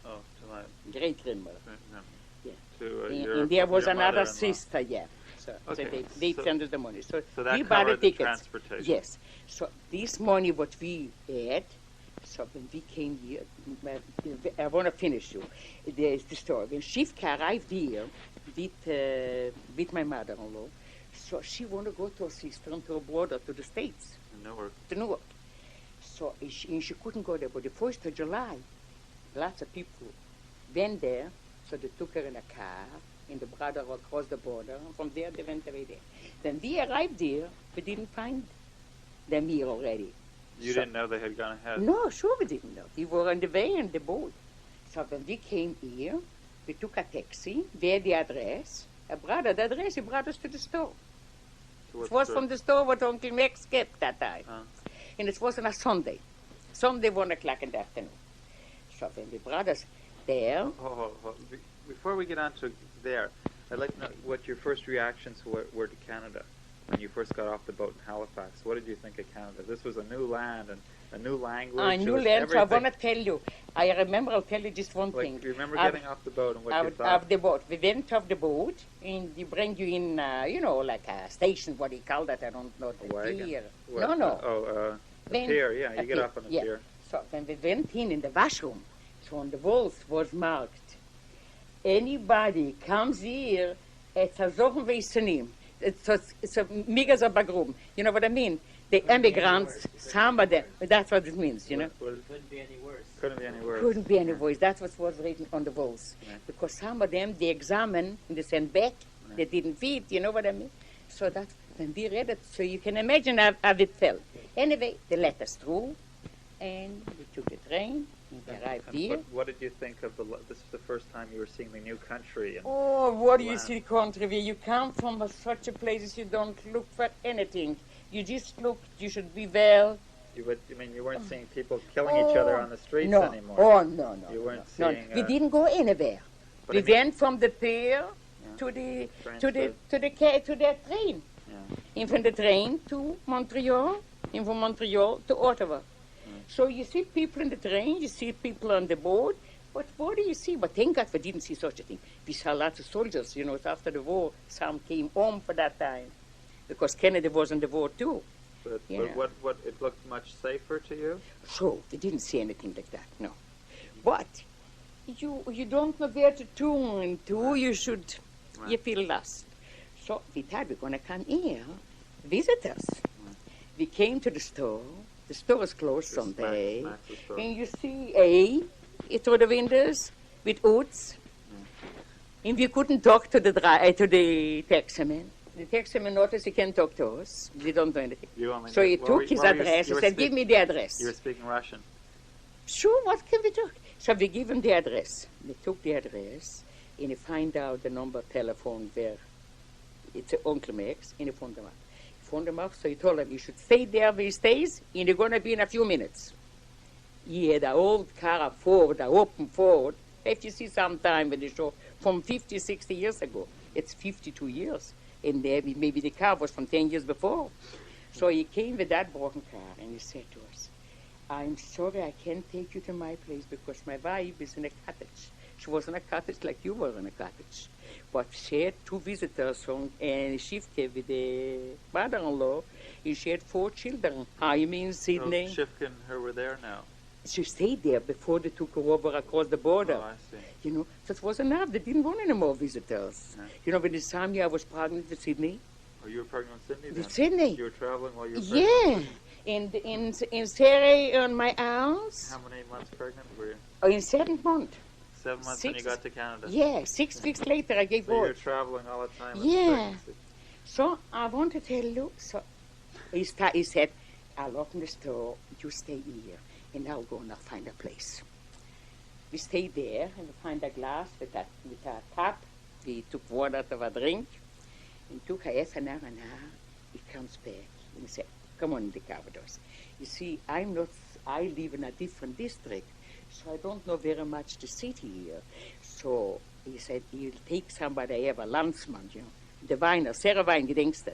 Oh, to my... Great-grandmother. No. Yeah. To there was your another mother-in-law. Sister, yeah. So Okay, they so- sent us the money. So that we bought the covered the tickets. transportation. Yes. So this money what we had, so when we came here, I want to finish you the story. When Shivka arrived here with my mother-in-law, so she wanted to go to her sister and to her brother to the States. To Newark. So she couldn't go there. But the 1st of July, lots of people went there. So they took her in a car, and the brother across the border. And from there, they went away there. Then we arrived there. We didn't find them here already. You didn't know they had gone ahead? No, sure we didn't know. We were on the way in the boat. So when we came here, we took a taxi. We had the address. The address, he brought us to the store. It was from the store what Uncle Max kept that time. And it was on a Sunday. Sunday, 1 o'clock in the afternoon. So when we brought us there... Before we get on to there, I'd like to know what your first reactions were to Canada when you first got off the boat in Halifax. What did you think of Canada? This was a new land and a new language. A new land, so I want to tell you. I remember, I'll tell you just one thing. Do you remember getting off the boat and what you thought? Off the boat. We went off the boat, and they bring you in, like a station, what do you call that? I don't know. A wagon? Pier. What? No. A pier, yeah. You get off on a pier. So when we went in the washroom, so on the walls was marked, anybody comes here, it's a zochen weißenim. It's a migas of bagrum. You know what I mean? The immigrants, some of them, that's what it means, you know? Couldn't be any worse. Couldn't be any worse. Couldn't be any worse. That's what was written on the walls. Yeah. Because some of them, they examine and they send back. Yeah. They didn't fit, you know what I mean? So that's when we read it, so you can imagine how it felt. Anyway, they let us through, and we took the train, We arrived And here. what did you think of this is the first time you were seeing the new country? And Oh, what do you land. see country where you come from such a place you don't look for anything. You just look, you should be well. You weren't seeing people killing each other on the streets no. anymore. Oh, no. You weren't no. seeing. We didn't go anywhere. But We I mean- went from the pier to the train. Yeah. And from the train to Montreal, and from Montreal to Ottawa. So you see people in the train, you see people on the boat, but what do you see? But thank God we didn't see such a thing. We saw lots of soldiers, after the war, some came home for that time, because Kennedy was in the war too. But Yeah. what it looked much safer to you? So we didn't see anything like that, no. But you don't know where to turn to, you feel lost. So we thought we're going to come here, visit us. We came to the store. The store is closed someday. Max's store. And you see through the windows with oats. And we couldn't talk to the taximan. The taximan noticed he can't talk to us. We don't know anything. So he took his address. He said, give me the address. You were speaking Russian. Sure, what can we do? So we give him the address. They took the address, and he find out the number of telephone where it's Uncle Max, and he phoned them up. So he told him he should stay there where he stays, and they're going to be in a few minutes. He had an old car Ford, an open Ford, that you see sometime when they show, from 50, 60 years ago. It's 52 years. And maybe the car was from 10 years before. So he came with that broken car, and he said to us, I'm sorry I can't take you to my place because my wife is in a cottage. She was in a cottage like you were in a cottage. But she had 2 visitors from Shifke with the mother-in-law, and she had 4 children. Jaime in Sydney. So Shifka and her were there now. She stayed there before they took her over across the border. Oh, I see. So it was enough. They didn't want any more visitors. Yeah. When this time I was pregnant with Sydney. Oh, you were pregnant with Sydney then? With Sydney. You were traveling while you were pregnant? Yeah. In Sarah on my arms. How many months pregnant were you? In 7 months. 7 months when you got to Canada? Yeah, 6 weeks later I gave So you were birth. traveling all the time with Yeah. pregnancy. So I want to tell you, so he said, I'll open the store, you stay here, and I'll go and I'll find a place. We stayed there, and we find a glass with a tap. We took water to a drink, and took half an hour, he comes back, and he said, come on in the car with us. You see, I live in a different district, so I don't know very much the city here. So he said, he'll take somebody, I have a landsman, the Weiner, Sarah Wein, gedenkst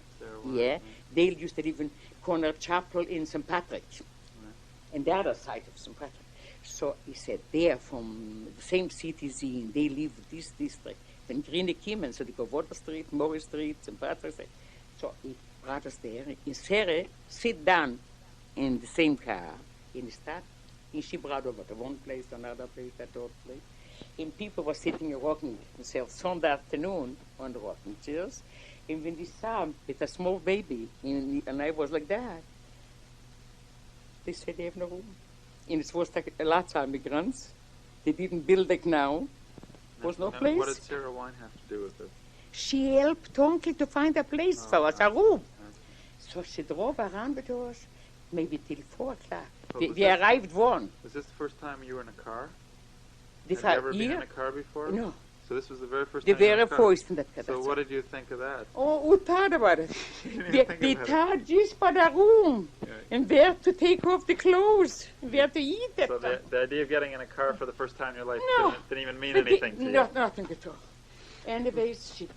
yeah. They used to live in Corner Chapel in St. Patrick, and the other side of St. Patrick. So he said, they're from the same city, they live in this district. Then Green came, so they go Water Street, Morris Street, St. Patrick Street. So he brought us there. And Sarah sit down in the same car in the start, and she brought over to one place, another place, that other place. And people were sitting and rocking themselves Sunday afternoon on the rocking chairs. And when we saw him with a small baby, and I was like that, they said they have no room. And it was like a lot of migrants. They didn't build it now. There was no place. What did Sarah Wine have to do with it? She helped Tonky to find a place for us, a room. So she drove around with us, maybe till 4 o'clock. We arrived 1. Was this the first time you were in a car? This Had you ever been in a car before? No. So this was the very first The time you were in very a car? first in that car. So what did you think of that? Oh, we thought about it. You didn't even think We about it. thought just for the room, Yeah. and where to take off the clothes, and where to eat that So time. the idea of getting in a car for the first time in your life No. didn't even mean anything to you? Nothing at all. Anyways, she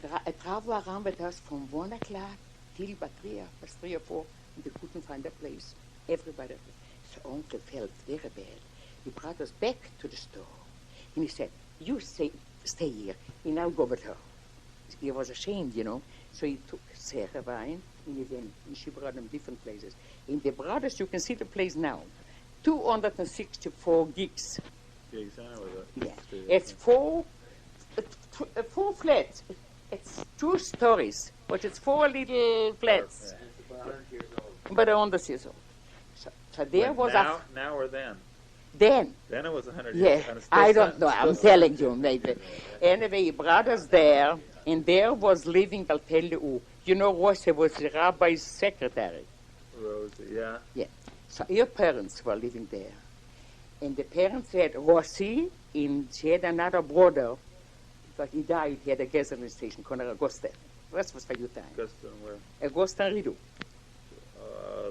traveled around with us from 1 o'clock till about 3 or 4, and we couldn't find a place. Everybody. So Uncle felt very bad. He brought us back to the store, and he said, you stay here, and I'll go with her. He was ashamed, So he took Sarah Wine, and he went, and she brought him different places. And they brought us, you can see the place now, 264 gigs. Gigs, I know Yeah, that. it's 4 flats. It's 2 stories, but it's 4 little flats. It's about 100 years old. But 100 years old. So there was now or then? Then. Then it was 100 Yeah, years. And it's still I don't set- know. still I'm set. telling you, maybe. Anyway, he brought us there, and there was living, I'll tell you who. Rosa was the rabbi's secretary. Rosie, yeah. So your parents were living there. And the parents had Rossi, and she had another brother, but he died. He had a gasoline station, Conor Augusta. That's was for your time. Augusta and where? Augusta Rideau.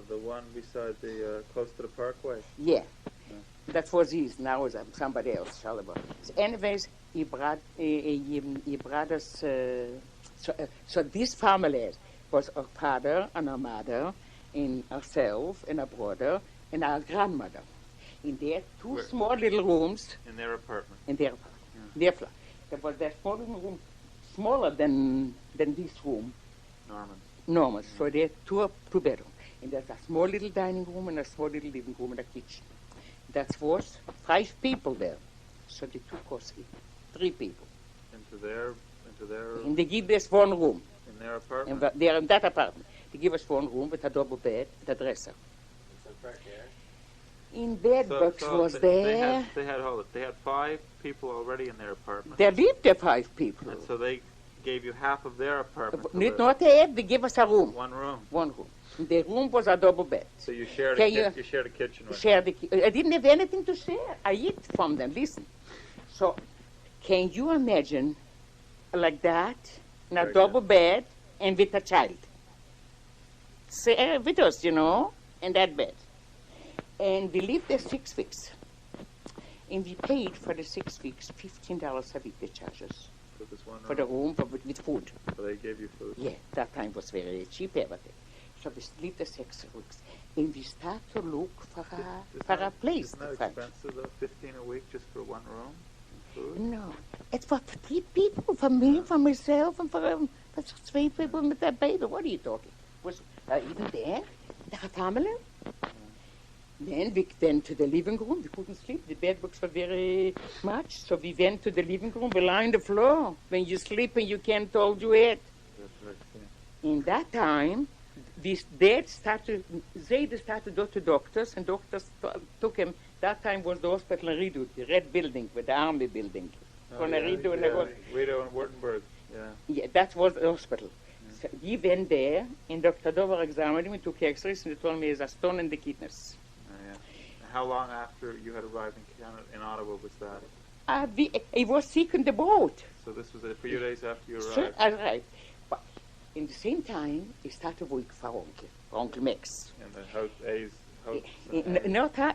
The one beside the, close to the parkway. Yeah. That was his. Now it's somebody else. So anyways, he brothers. So this family was our father and our mother, and ourselves and our brother and our grandmother. In their two small little rooms. In their apartment. In their apartment. Their flat. There was that small little room, smaller than this room. Norman's. So they had two bedrooms. And there's a small little dining room and a small little living room and a kitchen. That was 5 people there. So they took us 3 people. Into their. And they give us 1 room. In their apartment. And they're in that apartment. They give us 1 room with a double bed, with a dresser. In bed box was there. They had 5 people already in their apartment. There lived there 5 people. And so they gave you half of their apartment. Not they gave us a room. 1 room. 1 room. The room was a double bed. So you shared a kitchen with them. I didn't have anything to share. I eat from them. Listen. So, can you imagine like that in a double bed and with a child? With us, in that bed. And we lived there 6 weeks. And we paid for the 6 weeks $15 a week, the charges. For the room, with food. So they gave you food? Yeah, that time was very cheap, everything. So we lived the 6 weeks. And we start to look for a place. Isn't that expensive, though? $15 a week just for 1 room? Food? No. It's for 3 people, for me, for myself, and for 3 people with that baby. What are you talking? Was even there? The family? Then we went to the living room. We couldn't sleep. The bed books were very much. So we went to the living room. We lie on the floor. When you sleep and you can't hold your head. In that time, they started to go to doctors, and doctors took him. That time was the hospital in Rideau, the red building with the army building. Rideau and Württemberg. Yeah, that was the hospital. So he went there, and Dr. Dover examined him and took X-rays, and they told me there's a stone in the kidneys. How long after you had arrived in Canada, in Ottawa, was that? He was sick on the boat. So this was a few days after you arrived? Sure, I arrived. But in the same time, he started work for Uncle Max. And the house,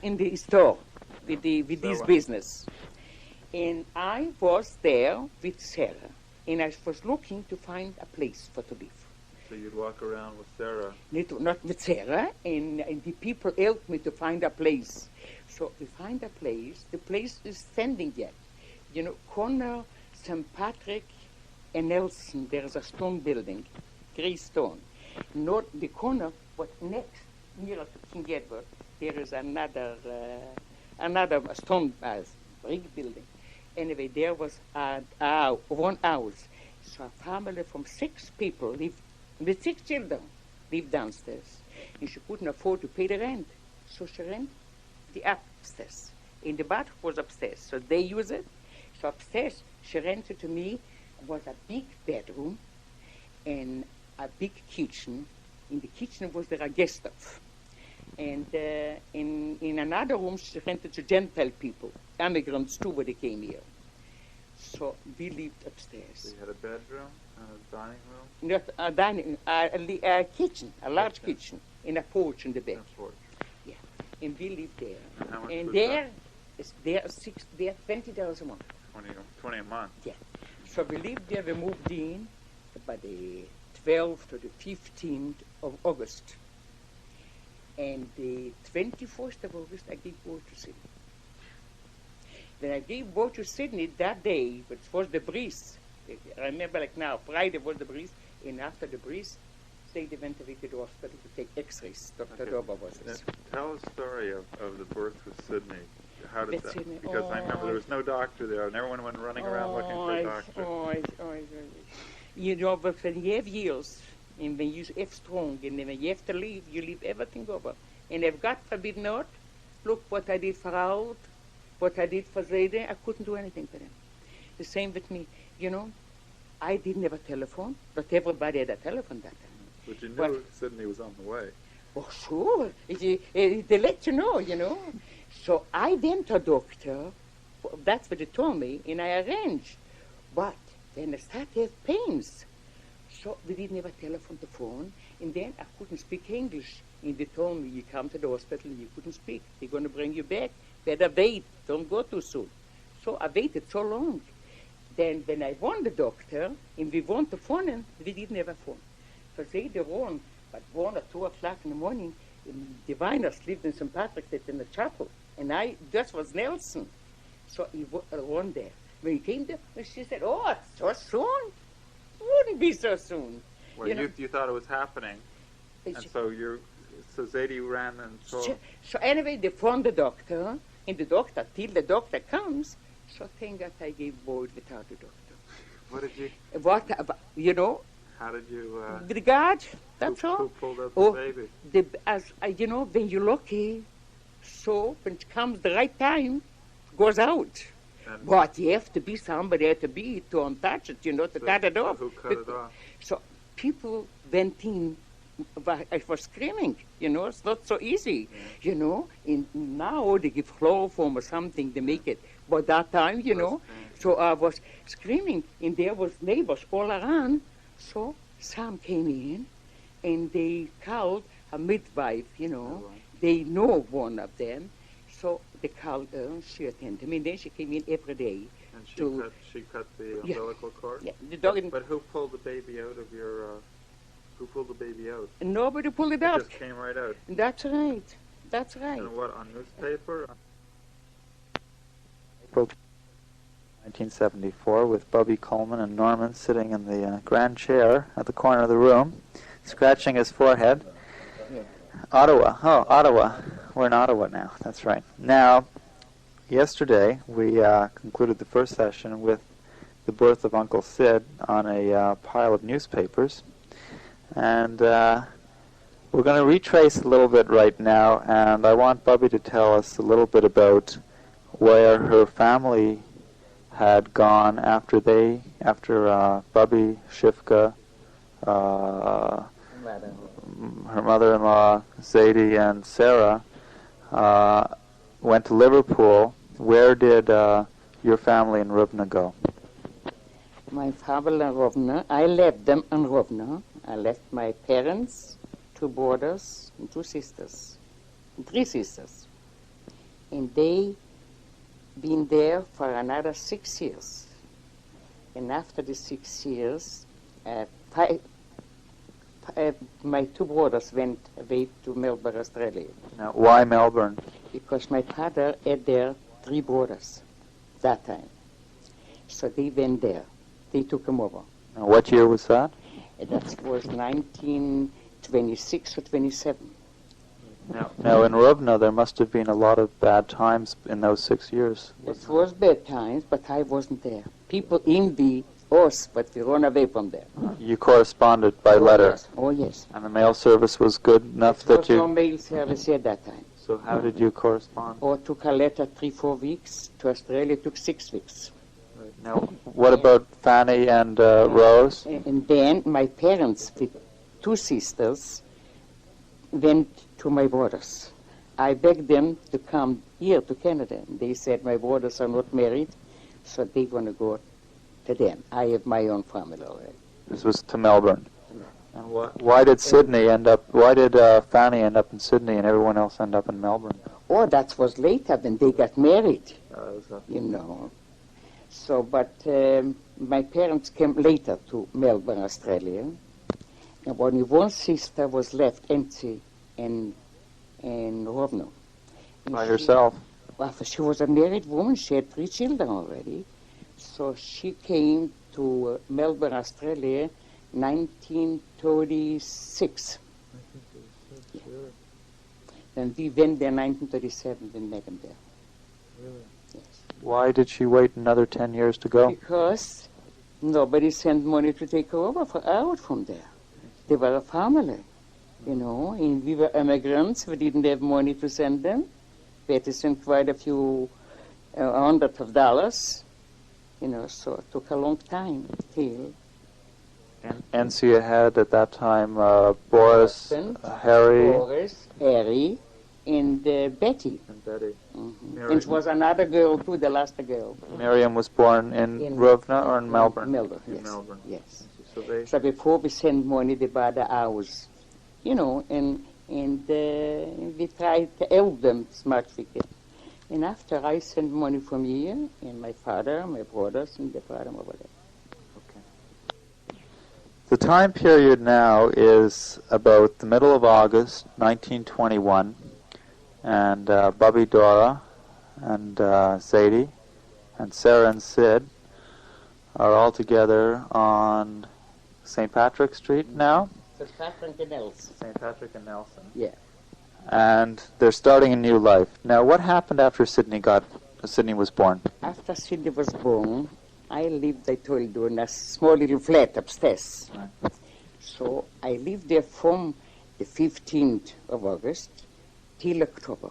In the store, with this business. And I was there with Sarah, and I was looking to find a place for to live. So you'd walk around with Sarah? Not with Sarah, and the people helped me to find a place. So we find a place. The place is standing yet. Connor, St. Patrick, and Nelson, there's a stone building, gray stone. Not the corner, but next, nearer to King Edward, there is another stone brick building. Anyway, there was 1 house. So a family from 6 people lived, with 6 children, lived downstairs. And she couldn't afford to pay the rent. So she rented the upstairs. And the bathroom was upstairs. So they use it. So upstairs, she rented to me, was a big bedroom and a big kitchen. In the kitchen was there a guest stove. And in another room, she rented to Gentile people, immigrants too, when they came here. So we lived upstairs. So you had a bedroom and a dining room? Not a kitchen, a large kitchen, and a porch in the back. A porch. Yeah, and we lived there. And how much and was there, that? They're $20 a month. 20 a month? Yeah. So we lived there. We moved in by the 12th to the 15th of August. And the 21st of August, I gave birth to Sydney. When I gave birth to Sydney that day, which was the breeze, I remember like now, Friday was the breeze, and after the breeze, they went away to the hospital to take X-rays. Dr. Dober was this. Tell a story of the birth with Sydney. How did that? Sydney. Because I remember there was no doctor there, and everyone went running around looking for a doctor. But when you have years, and when you have strong, and when you have to leave, you leave everything over. And if God forbid not, look what I did for Raoul, what I did for Zayde, I couldn't do anything for them. The same with me. I didn't have a telephone, but everybody had a telephone that time. But you knew Sydney was on the way. Oh, sure. They let you know. So I went to a doctor, that's what they told me, and I arranged. But then I started to have pains. So we didn't have a telephone to phone, and then I couldn't speak English. And they told me, you come to the hospital, you couldn't speak. They're going to bring you back. Better wait, don't go too soon. So I waited so long. Then when I won the doctor, and we want to phone him, we didn't have a phone. So later on, at 1 or 2 o'clock in the morning, the Viners lived in St. Patrick's Day in the chapel, and that was Nelson. So he won there. When he came there, she said, "Oh, it's so soon? Wouldn't be so soon." Well, you thought it was happening, and so Zadie ran and told. So anyway, they phoned the doctor, and the doctor, till the doctor comes, so thank God I gave birth without the doctor. What did you? What, How did you? With the guard, that's all. Who pulled out the baby? When you're lucky, so when it comes the right time, it goes out. And but you have to be somebody to untouch it, to cut it off. Who cut it off? So people went in. I was screaming, it's not so easy, And now they give chloroform or something to make it. But that time, so I was screaming, and there was neighbors all around. So some came in, and they called a midwife, They know one of them. So they called her, she attended me, and then she came in every day. And she cut the umbilical cord? Yeah, the dog. But who pulled the baby out of your... Who pulled the baby out? Nobody pulled it out. It just came right out. That's right. That's right. And what, on newspaper? April 1974, with Bubby Kalman and Norman sitting in the grand chair at the corner of the room, scratching his forehead. Yeah. Ottawa. Oh, Ottawa. We're in Ottawa now. That's right. Now, yesterday we concluded the first session with the birth of Uncle Sid on a pile of newspapers. And we're going to retrace a little bit right now, and I want Bubby to tell us a little bit about where her family had gone after Bubby, Shifka, her mother-in-law, Zadie, and Sarah went to Liverpool. Where did your family in Rubna go? My family in Rubna, I left them in Rubna. I left my parents, 2 brothers, and 2 sisters, 3 sisters. And they been there for another 6 years. And after the 6 years, my 2 brothers went away to Melbourne, Australia. Now, why Melbourne? Because my father had there 3 brothers that time. So they went there. They took him over. Now, what year was that? That was 1926 or 27. Now in Rubna, there must have been a lot of bad times in those 6 years. It was bad times, but I wasn't there. People envy us, but we run away from there. You corresponded by letter. Yes. Oh, yes. And the mail service was good enough that you... There was no mail service at that time. So how did you correspond? Or took a letter 3-4 weeks. To Australia, it took 6 weeks. Now, what about Fanny and Rose? And then my parents, with 2 sisters, went to my brothers. I begged them to come here to Canada. They said my brothers are not married, so they want to go to them. I have my own family already. This was to Melbourne. And why did Fanny end up in Sydney and everyone else end up in Melbourne? Oh, that was later when they got married, So, but my parents came later to Melbourne, Australia. And only 1 sister was left empty in Rovno. By herself? Well, she was a married woman. She had 3 children already. So she came to Melbourne, Australia, 1936. Yeah. And we went there 1937 when Megan there. Really? Yes. Why did she wait another 10 years to go? Because nobody sent money to take her over out from there. They were a family, and we were immigrants. We didn't have money to send them. We had to send quite a few hundreds of dollars, so it took a long time till. And so you had at that time Boris, Harry, and Betty. And Betty. Mm. was another girl too, the last girl. Miriam was born in Rovna or in Melbourne? Melbourne, In yes. Melbourne. Yes. So So before we send money, they buy the hours, you know, and we try to help them as much we can. And after I send money from here, and my father, my brothers, and they brought them over there. the time period now is about the middle of August 1921, and Bubby, Dora, and Zadie, and Sarah and Sid are all together on St. Patrick Street now. St. Patrick and Nelson. St. Patrick and Nelson. Yeah. And they're starting a new life. Now, what happened after Sydney was born? After Sydney was born, I lived, I told you, in a small little flat upstairs. Right. So I lived there from the 15th of August till October.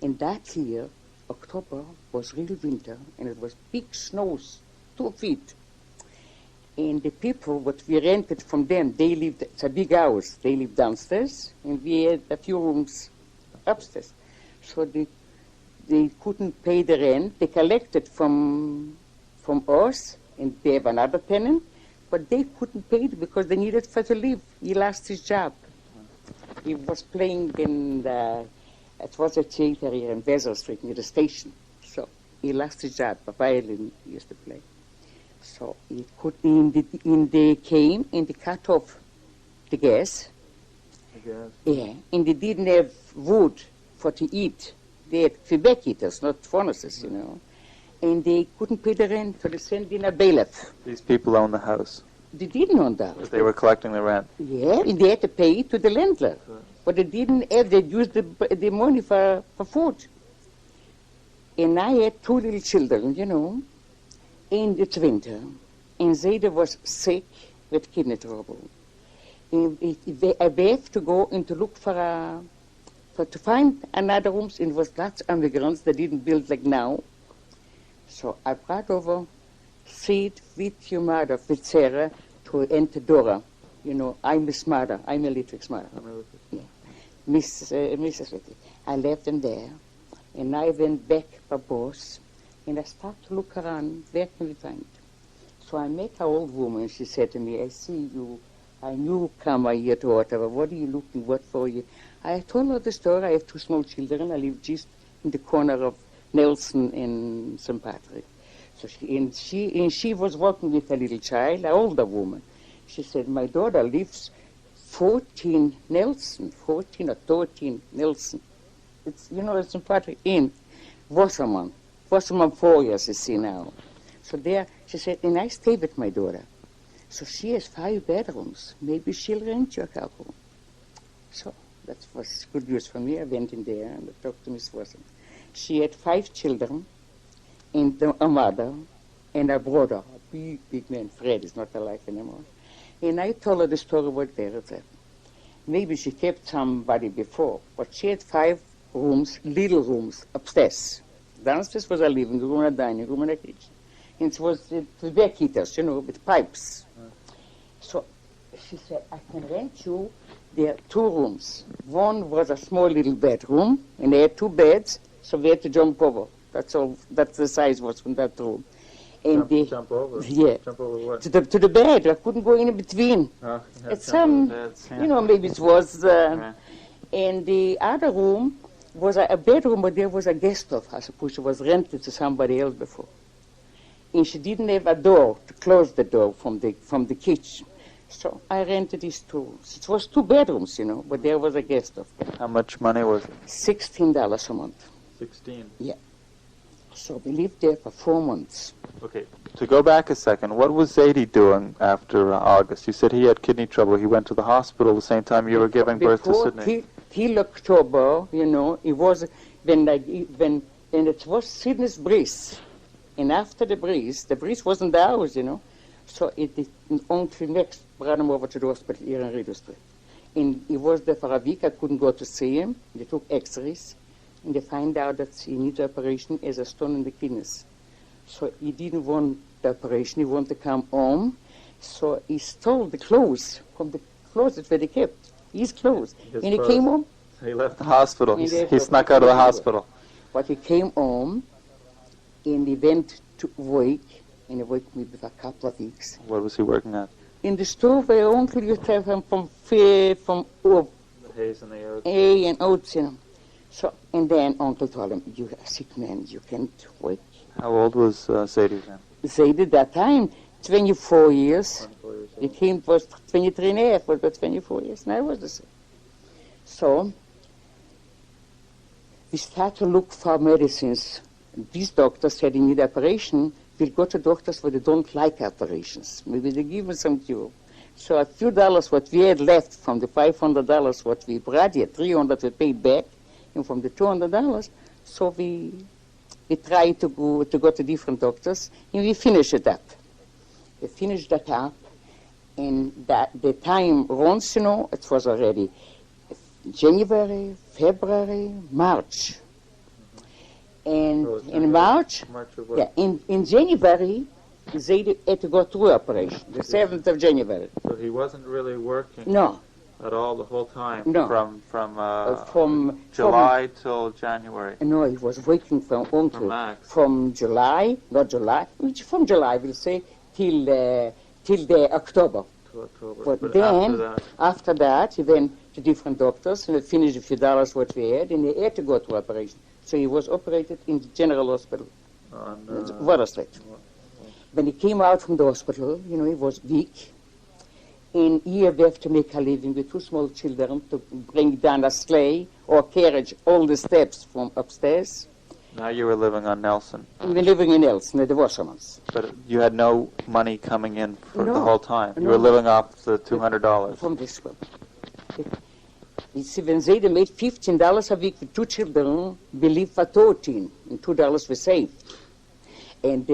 And that year, October was real winter, and it was big snows, 2 feet. And the people, what we rented from them, they lived, it's a big house, they lived downstairs, and we had a few rooms upstairs. So they couldn't pay the rent. They collected from us, and they have another tenant, but they couldn't pay it because they needed for to live. He lost his job. He was playing in it was a theater here in Vezel Street near the station. So he lost his job. A violin he used to play. So he couldn't, they came and they cut off the gas. Yeah, and they didn't have wood for to eat. They had Quebec heaters, not furnaces, you know. And they couldn't pay the rent, so they sent in a bailiff. These people own the house. They didn't own the house. They were collecting the rent. Yeah, and they had to pay it to the landlord. Right. But they didn't have, they used the money for food. And I had 2 little children, you know, and it's winter. And Zayda was sick with kidney trouble. And I have to go and to look to find another rooms, and it was lots of immigrants that didn't build like now. So I brought over Sid with your mother, with Sarah, to enter Dora. You know, I'm his mother. I'm a Lithwick's mother. Yeah. Mrs. Lithwick. I left them there, and I went back by bus, and I started to look around. Where can we find? So I met an old woman. She said to me, I see you. I knew come here to whatever. What are you looking? What for you? I told her the story. I have 2 small children. I live just in the corner of Nelson and St. Patrick. So she was working with a little child, an older woman. She said, my daughter lives 14 or 13 Nelson. It's, you know, it's St. Patrick in Wasserman 4 years, you see now. So there, she said, and I stay with my daughter. So she has 5 bedrooms. Maybe she'll rent you a couple. So that was good news for me. I went in there and I talked to Miss Wasserman. She had 5 children, and a mother, and a brother, a big man. Fred is not alive anymore. And I told her the story what there is. Maybe she kept somebody before, but she had 5 rooms, little rooms, upstairs. Downstairs was a living room, a dining room, and a kitchen. And it was the back heaters, you know, with pipes. So she said, I can rent you there 2 rooms. One was a small little bedroom, and they had 2 beds, so we had to jump over. That's all. That's the size was from that room. And jump over? Yeah. Jump over what? To the bed. I couldn't go in between. Oh, It's some, you know, maybe it was. And the other room was a bedroom, but there was a guest of. I suppose she was rented to somebody else before. And she didn't have a door to close the door from the kitchen. So I rented these 2 rooms. It was 2 bedrooms, you know, but there was a guest of. How much money was it? $16 a month. 16. Yeah. So we lived there for 4 months. Okay. To go back a second, what was Zadie doing after August? You said he had kidney trouble. He went to the hospital the same time you were giving birth to Sydney. Till October, you know, it was when it was Sydney's breeze. And after the breeze wasn't the house, you know. So until next brought him over to the hospital here in Radio Street. And he was there for a week. I couldn't go to see him. They took x-rays. And they find out that he needs operation as a stone in the kidneys. So he didn't want the operation. He wanted to come home. So he stole the clothes from the closet where they kept his clothes. His and clothes. He came home. He left the hospital. He snuck out of the hospital. But he came home, and he went to work, and he worked maybe for a couple of weeks. What was he working at? In the store where Uncle used to have him from the Hays and the oats. hay and oats, you know. So, and then Uncle told him, "You're a sick man, you can't work." How old was Sadie then? Sadie at that time, 24 years. 24 years The king was 23 and a half, was about 24 years, and I was the same. So, we start to look for medicines. These doctors said, "You need operation." We'll go to doctors where they don't like operations. Maybe they give us some cure. So a few dollars what we had left from the $500 what we brought here, $300 we paid back, and from the $200, so we tried to go to different doctors, and we finished it up. We finished that up, and that the time runs, you know, it was already January, February, March. And in March, yeah, in January, they had to go through operation, the 7th of January. So he wasn't really working No, at all the whole time? No. From July till January? No, he was working from Uncle. From July, not July, from July, we'll say, till the October. To October. But then, after that, he went to different doctors, and we finished a few dollars what we had, and he had to go to operation. So he was operated in the General Hospital, Water Street. When he came out from the hospital, you know, he was weak. And here we have to make a living with 2 small children to bring down a sleigh or carriage all the steps from upstairs. Now you were living on Nelson. We were living in Nelson, at the Wassermans. But you had no money coming in for No. the whole time? You No. were living off the $200? From this one. You see, when they made $15 a week with 2 children, we lived for 13, and $2 we saved. And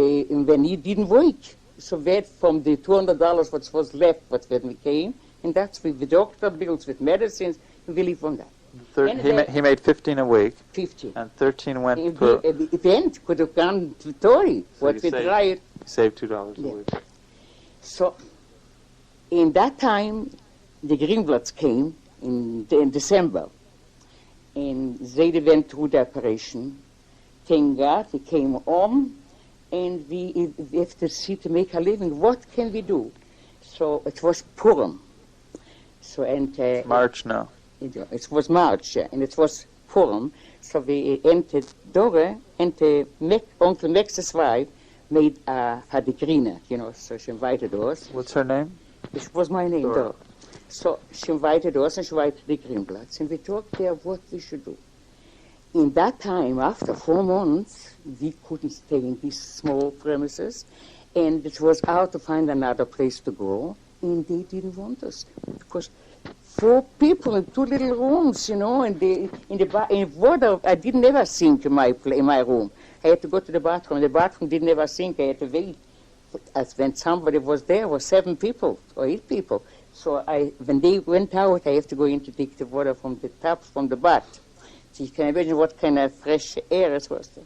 when he didn't work, so we had from the $200 what was left what when we came, and that's with the doctor bills, with medicines, and we live from that. He made 15 a week. 15. And 13 went If per... the end could have gone to Tory, So what you we saved- tried. Saved $2 a Yeah. week. So, in that time, the Greenbloods came in December, and they went through the operation. Thank God, we came home, and we have to see to make a living. What can we do? So it was Purim. So March now. It was March, yeah, and it was Purim. So we entered Dora, and Uncle Max's wife made for the Greener, you know. So she invited us. What's her name? It was my name, Dora. Dora. So she invited us, and she invited the Greenbloods, and we talked there what we should do. In that time, after 4 months, we couldn't stay in these small premises, and it was hard to find another place to go, and they didn't want us, because 4 people in 2 little rooms, you know, and in water, I didn't ever sink in my room. I had to go to the bathroom. The bathroom didn't ever sink. I had to wait. As when somebody was there, was 7 people or 8 people. So when they went out, I have to go in to take the water from the tap, from the bath. So you can imagine what kind of fresh air it was there.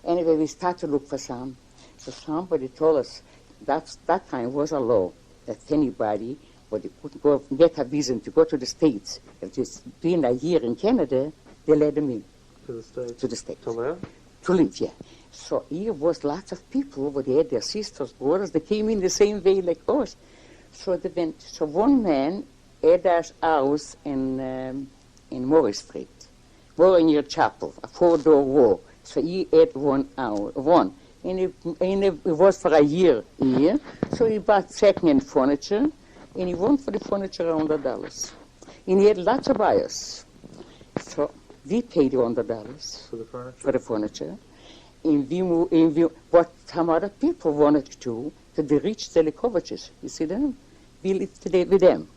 Anyway, we started to look for some. So somebody told us that time was a law that anybody, but they couldn't go get a visa to go to the States. If it's been a year in Canada, they let them in. To the States? To the States. To live? To live, yeah. So here was lots of people, but they had their sisters, brothers, they came in the same way like us. So they went. So one man had a house in Morris Street, more near Chapel, a 4-door wall. So he had one. And it was for a year here. So he bought second-hand furniture, and he went for the furniture $100. And he had lots of buyers. So we paid $100 For the furniture? for the furniture. And what some other people wanted to reach the Likoviches. You see them? We lived today with them.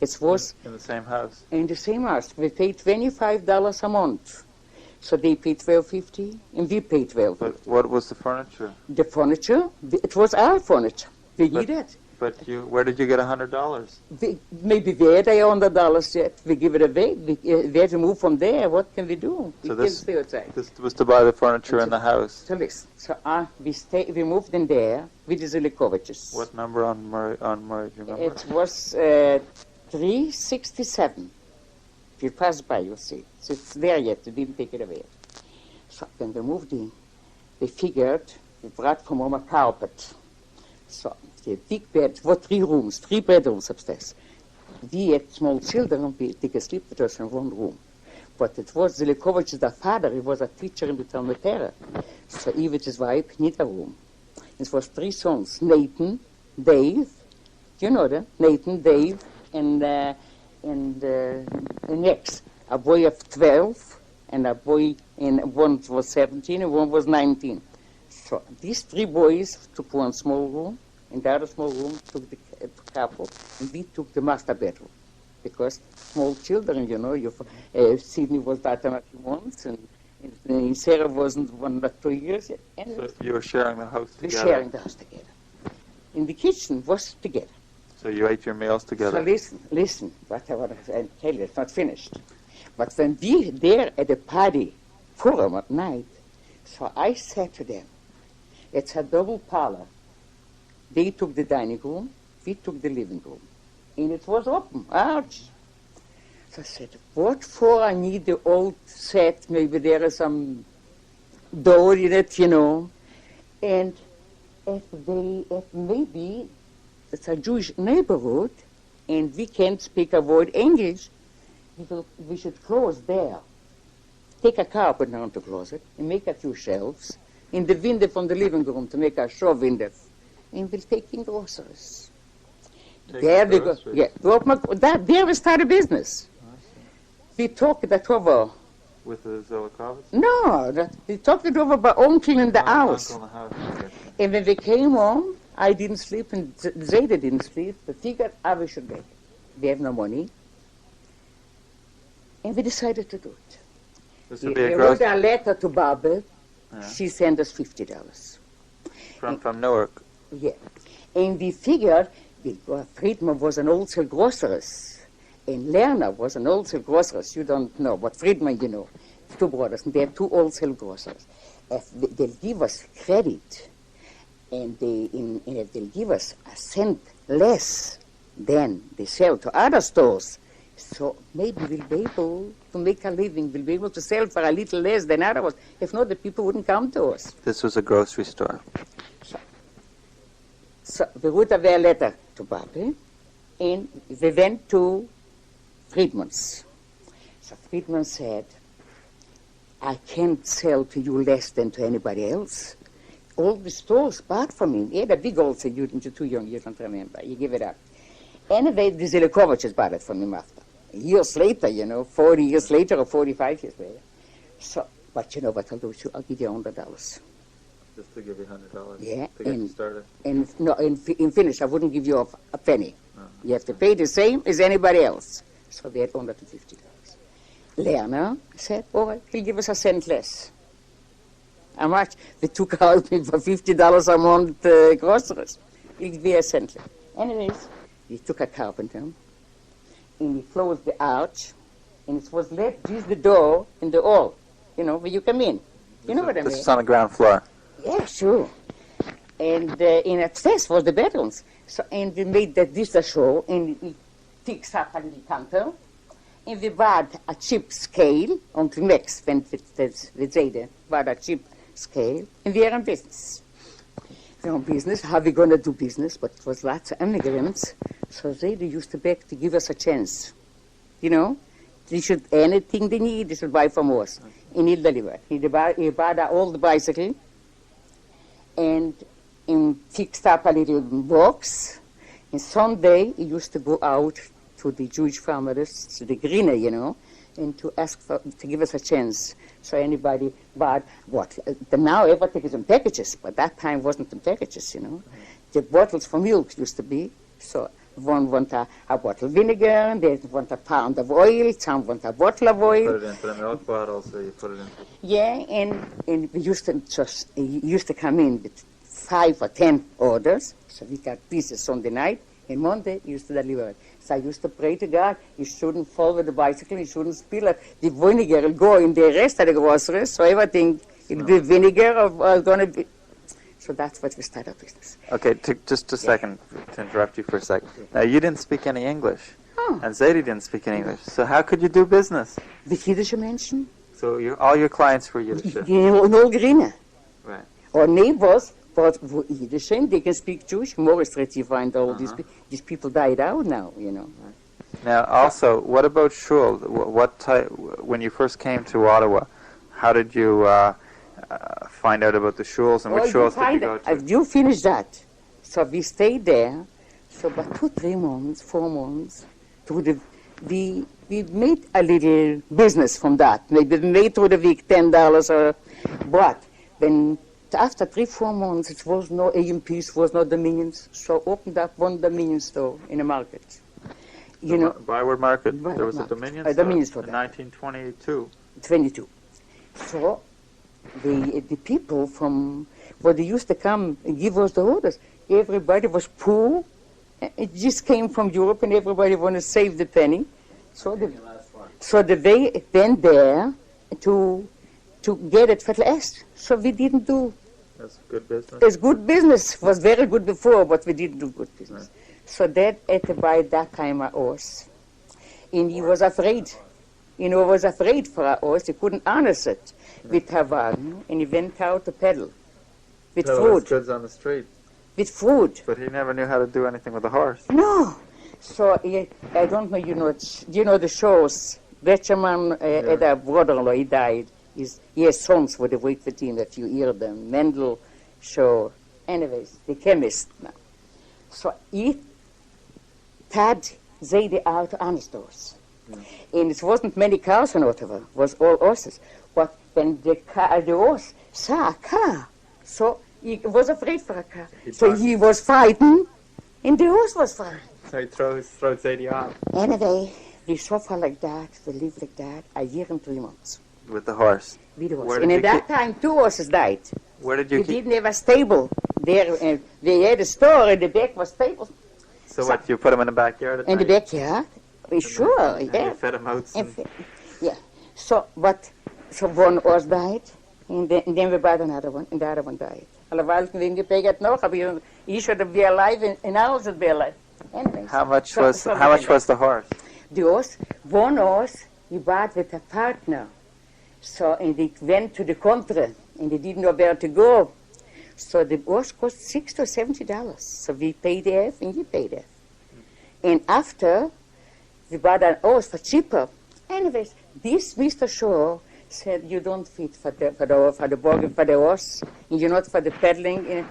It was in the same house? In the same house. We paid $25 a month. So they paid $12.50, and we paid $12. But what was the furniture? The furniture, it was our furniture. We did it. But where did you get $100? Maybe we had $100 yet. We give it away. We had to move from there. What can we do? So we this was to buy the furniture in the house? So listen. So we moved in there with the Zilikoviches. What number on Murray, do you remember? It was 367. If you pass by, you'll see. So it's there yet. We didn't take it away. So when we moved in, they figured we brought from home a carpet. So the big bed, what 3 rooms, 3 bedrooms upstairs. We had small children, we take a sleep with us in 1 room. But it was Zelikovic's their father, he was a teacher in the Talmud. So he with his wife need a room. It was 3 sons, Nathan, Dave, you know them, Nathan, Dave, and next, a boy of 12, and a boy, and one was 17, and one was 19. So these 3 boys took 1 small room, and the other small room took the couple, and we took the master bedroom. Because small children, you know, Sydney was that a few months, and Sarah wasn't 1 or 2 years. And So you were sharing the house we together? sharing the house together. In the kitchen was together. So you ate your meals together? So listen, what I want to tell you, it's not finished. But when we there at the party, Purim at night, so I said to them, it's a double parlor. They took the dining room, we took the living room. And it was open, ouch. So I said, what for I need the old set, maybe there is some door in it, you know. And if maybe it's a Jewish neighborhood, and we can't speak a word English, we should close there. Take a carpet down to close it, and make a few shelves, in the window from the living room to make a show windows. And we'll take in groceries. There we go. Yeah, there we start a business. We talked that over. With the Zelikovits? No, we talked it over by uncle in the house. Uncle in the house. Okay. And when we came home, I didn't sleep and Zayda didn't sleep. We figured we should make it. We have no money. And we decided to do it. This would be We a wrote gross a letter to Barbara. Yeah. She sent us $50. from Newark. Yeah. And we figured Friedman was an wholesale grocerist. And Lerner was an wholesale grocerist. You don't know, but Friedman, you know. 2 brothers, and they have 2 wholesale grocers. If they'll give us credit, and if they'll give us a cent less than they sell to other stores, so maybe we'll be able to make a living. We'll be able to sell for a little less than others. If not, the people wouldn't come to us. This was a grocery store. So we wrote a letter to Barbie, and we went to Friedman's. So Friedman said, I can't sell to you less than to anybody else. All the stores bought from him. Yeah, the big old said, you're too young, you don't remember. You give it up. Anyway, the Zelikovic's bought it from him after. Years later, you know, 40 years later or 45 years later. So, but you know what I'll do with you? I'll give you $100. Just to give you $100? Yeah, To get you started? In finish, I wouldn't give you a penny. You have to pay the same as anybody else. So we had $150. Lerner said, all right, he'll give us a cent less. How much? We took out for $50 a month groceries. He'll give me a cent less. Anyways, we took a carpenter, and we closed the arch, and it was left just the door in the hall, you know, where you come in. You know what I mean? This is on the ground floor. Yeah, sure. And in upstairs was the bedrooms. So, and we made this a show, and we fixed up a little counter, and we bought a cheap scale. Uncle Max went with Zayda, bought a cheap scale, and we are in business. We're in business. How we going to do business? But it was lots of immigrants. So Zayda used to beg to give us a chance. You know? They should, anything they need, they should buy from us. And he'll deliver. He bought an old bicycle, and fixed up a little box. And Sunday, he used to go out to the Jewish farmers, to the greener, you know, and to ask to give us a chance. So anybody bought what? Now everything is in packages, but that time wasn't in packages, you know. The bottles for milk used to be. So one want a bottle of vinegar, and they want a pound of oil, some want a bottle of oil. Put it into the milk bottle, so you put it into... Yeah, and we used to come in with 5 or 10 orders, so we got pieces Sunday night, and Monday used to deliver it. So I used to pray to God, you shouldn't fall with the bicycle, you shouldn't spill it. The vinegar will go in the rest of the groceries, so everything, it'll be vinegar or going to be... So that's what we started business. Okay, just a second, to interrupt you for a second. Now, you didn't speak any English, and Zadie didn't speak any English, so how could you do business? With Yiddish Menschen. So all your clients were Yiddish? You know, no Grine. Right. Our neighbors were Yiddish, and they can speak Jewish. Morris Street, you find all these people died out now, you know. Now, also, what about shul? What type, when you first came to Ottawa, how did you find out about the shuls, and which shuls did you go to? You finished that. So we stayed there. So about 2, 3 months, 4 months, we made a little business from that. Maybe we made through the week $10 or what. Then after 3, 4 months, it was no AMPs, was no Dominions. So opened up one Dominion store in the market. You know, Byward Market. Byward There was Market. a Dominion store, Dominion store in 1922. 22. So the people from where they used to come and give us the orders, everybody was poor. It just came from Europe, and everybody wanted to save the penny. So they went there to get it for less. So we didn't do. That's good business. It's good business. Was very good before, but we didn't do good business. Right. So Dad had to buy that time a horse, and he was afraid. You know, was afraid for a horse. He couldn't harness it with her wagon, and he went out to peddle with food. Goods on the street. With food. But he never knew how to do anything with a horse. No. So I don't know. You know the shows. Betcherman had a brother-in-law. He died. He has songs for the wait with him if you hear them. Mendel show. Anyways, the chemist now. So he had the out honest horse. And it wasn't many cars in Ottawa. It was all horses. But when the horse saw a car, so he was afraid for a car. So he was fighting, and the horse was fighting. So he throws Zadie off. Anyway, we suffer like that, we live like that, a year and 3 months. With the horse? With the horse. And at that time, 2 horses died. Where did you We didn't have a stable. There, they had a store, and the back was stable. So what, you put them in the backyard at In the night? backyard? Sure, and yeah. you fed them out? Yeah. So one horse died, and then we bought another one, and the other one died. Allemaal when you pay it nog, he should be alive, and ours should be alive. Anyways, how much was the horse? The horse, one horse, he bought with a partner. So, and they went to the country, and they didn't know where to go. So the horse cost $60 or $70. So we paid half, and he paid half. And after, we bought an horse for cheaper. Anyways, this Mr. Shaw said, you don't fit for the bargain for the horse, and you're not for the peddling.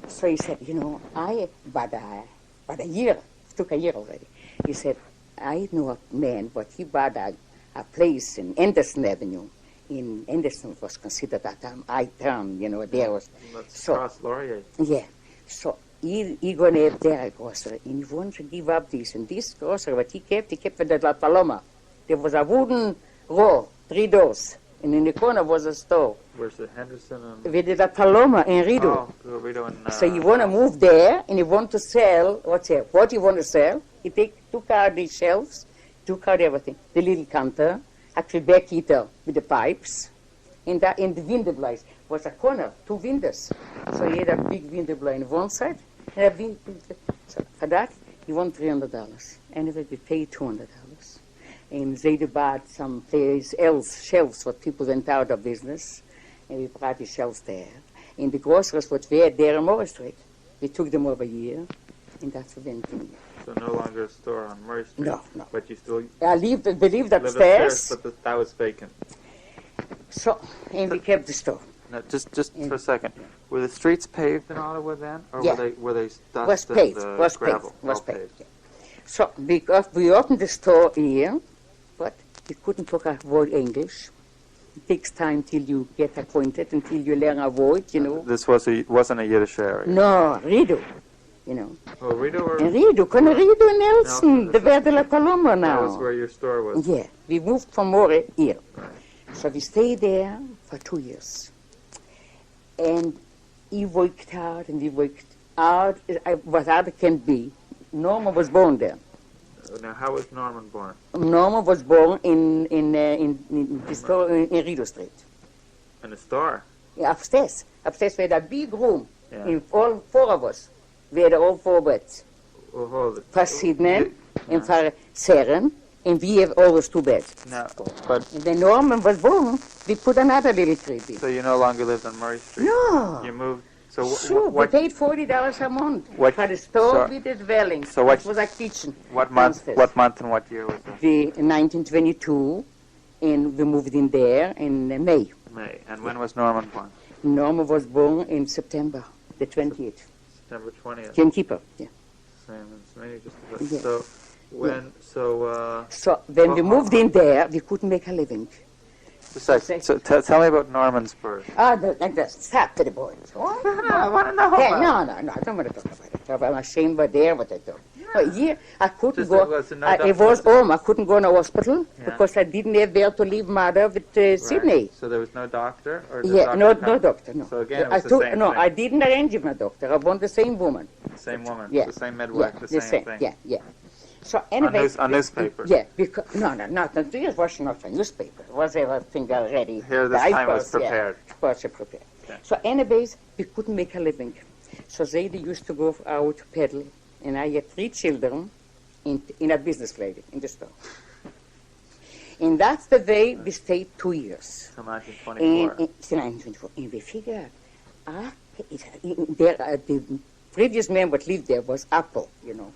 So he said, you know, I bought a year. It took a year already. He said, I know a man, but he bought a place in Anderson Avenue. In Anderson was considered that time high town, you know, there was. That's across Laurier. Yeah. So he going to have there a grocery, and he wanted to give up this. And this grocery, what he kept with the La Paloma. There was a wooden row, 3 doors, and in the corner was a store. Where's the Henderson and... With the La Paloma in Rideau. Oh, Rideau and... So you want to move there, and you want to sell, what you want to sell, you took out the shelves, took out everything, the little counter, a Quebec heater with the pipes, and the window blinds was a corner, 2 windows. So he had a big window blind on one side, and a big, so for that, he won $300. Anyway, we paid $200. And they bought some place else, shelves, what people went out of business, and we brought the shelves there. And the groceries, what we had there on Murray Street, we took them over here, and that's what went in. So no longer a store on Murray Street? No. But you still... We lived upstairs. But that was vacant. So, and we kept the store. Now, just for a second, were the streets paved in Ottawa then, or were they dust was paved, and was gravel? Paved, was paved. Yeah. So because we opened the store here, but we couldn't talk a word English. It takes time till you get acquainted, until you learn a word, you know. This wasn't a Yiddish area. No, Rideau, you know. Oh, Rideau or? And Rideau, Rideau Nelson, no, the Verde La Paloma now. That was where your store was. Yeah, we moved from More here. Right. So we stayed there for 2 years. And he worked hard, and we worked hard, what hard can be. Norma was born there. Now, how was Norman born? Norma was born in the store in Rideau Street. In the store? Yeah, upstairs. Upstairs we had a big room. Yeah. In all 4 of us. We had all 4 beds. Oh, hold it. For Sidney, and for Seren, And we have always 2 beds. No, but And when Norman was born, we put another little crib in. so you no longer lived on Murray Street. No. You moved. So Sure, what? we paid $40 a month What- for the store so- with the dwelling. so what- It was a kitchen. What month? downstairs. What month and what year was that? In 1922, and we moved in there in May. May. And when was Norman born? Norma was born in September, the 20th. September 20th. Gamekeeper, yeah. Same as me. Just Yeah. so when So when we Well, moved in there, we couldn't make a living. just a sec. So tell me about Norman's birth. Like this. Stop to the boys. What? I want to know. Yeah, no, I don't want to talk about it. I'm ashamed but there what I do. But here, I couldn't Just go. was it no It doctor? was home. I couldn't go in a hospital Yeah. because I didn't have where to leave mother with Right. Sydney. So there was no doctor, or the Yeah, doctor no come? doctor, no. So again, it I was the same no, thing. I didn't arrange with my doctor. I want the same woman. Same woman, Yeah. the same midwife, Yeah, the same thing. Yeah. So anyway, on newspaper. Yeah, because not. It was not a newspaper. It was everything already. Here this time was prepared. Was prepared. Okay. So anyways, we couldn't make a living. So they used to go out to peddle, and I had 3 children in a business lady in the store. And that's the way we stayed 2 years. So 1924. Till 1924. And we figured, the previous man what lived there was Apple, you know.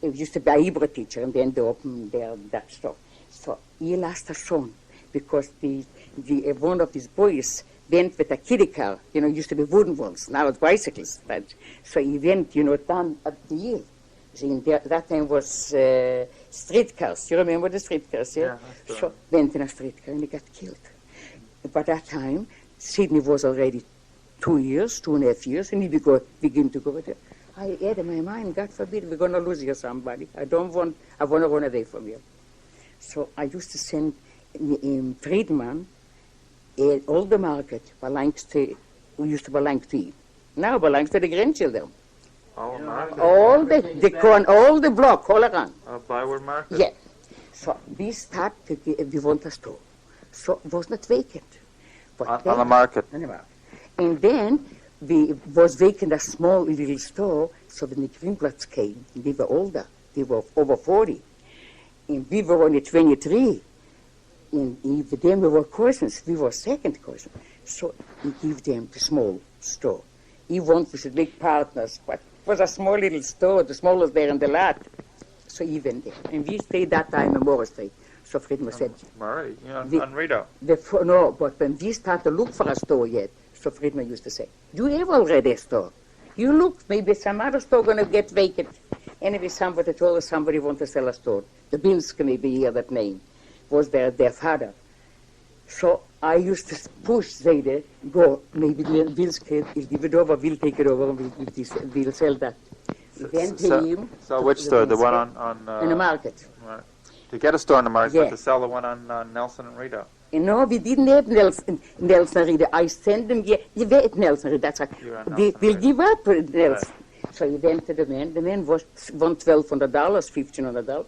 He used to be a Hebrew teacher, and then they opened that store. So he lost a son because one of his boys went with a kiddie car, you know, used to be wooden ones, now it's bicycles. But, so he went, you know, down up the hill. See, that time was streetcars. You remember the streetcars, yeah? Yeah, So went in a streetcar and he got killed. By that time, Sydney was already 2.5 years, and he begin to go there. I had in my mind, God forbid, we're going to lose here somebody. I want to run away from here. So I used to send Friedman all the market used to belong to him. Now belongs to the grandchildren. Market. All the corn, all the block, all around. Byward Market. Yeah. So we we want a store. So it was not vacant. But On the market. And then we was vacant a small little store, so when the Greenblatts came, they were older. They were over 40. And we were only 23. And then we were cousins. We were second cousin. So he gave them the small store. He wanted to big partners, but it was a small little store, the smallest there in the lot. So he went there. And we stayed that time in Morris Street. So Friedman said, Murray, on Rito. no, but when we started to look for a store yet, so Friedman used to say, you have already a store. You look, maybe some other store going to get vacant. Anyway, somebody told us somebody want to sell a store. The Bilski, maybe hear that name, was their father. So I used to push Zayde, go, maybe Bilski, he'll give it over, we'll take it over, and we'll sell that. Then So which store? The one on in the market. Right. To get a store in the market, Yeah. but to sell the one on Nelson and Rito. No, we didn't have Nelson Reader. I sent them, you wait, Nelson Reader, that's right. You're on We'll Nelson give up Nelson. Right. So he went to the man. The man was won $1,200, $1,500.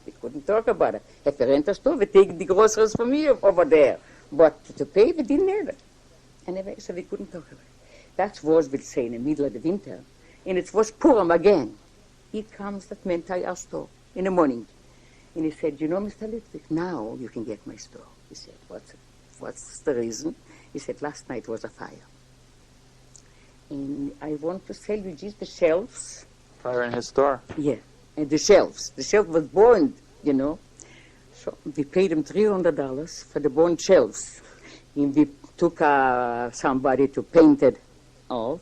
We couldn't talk about it. If we rent a store, we take the groceries from here over there. But to pay, we didn't have it. Anyway, so we couldn't talk about it. That was, we'll say, in the middle of the winter. And it was Purim again. He comes, that man, to our store in the morning. And he said, you know, Mr. Lithwick, now you can get my store. He said, what's the reason? He said, last night was a fire. And I want to sell you just the shelves. Fire in his store. Yeah, and the shelves. The shelf was burned, you know. So we paid him $300 for the burned shelves. And we took somebody to paint it off.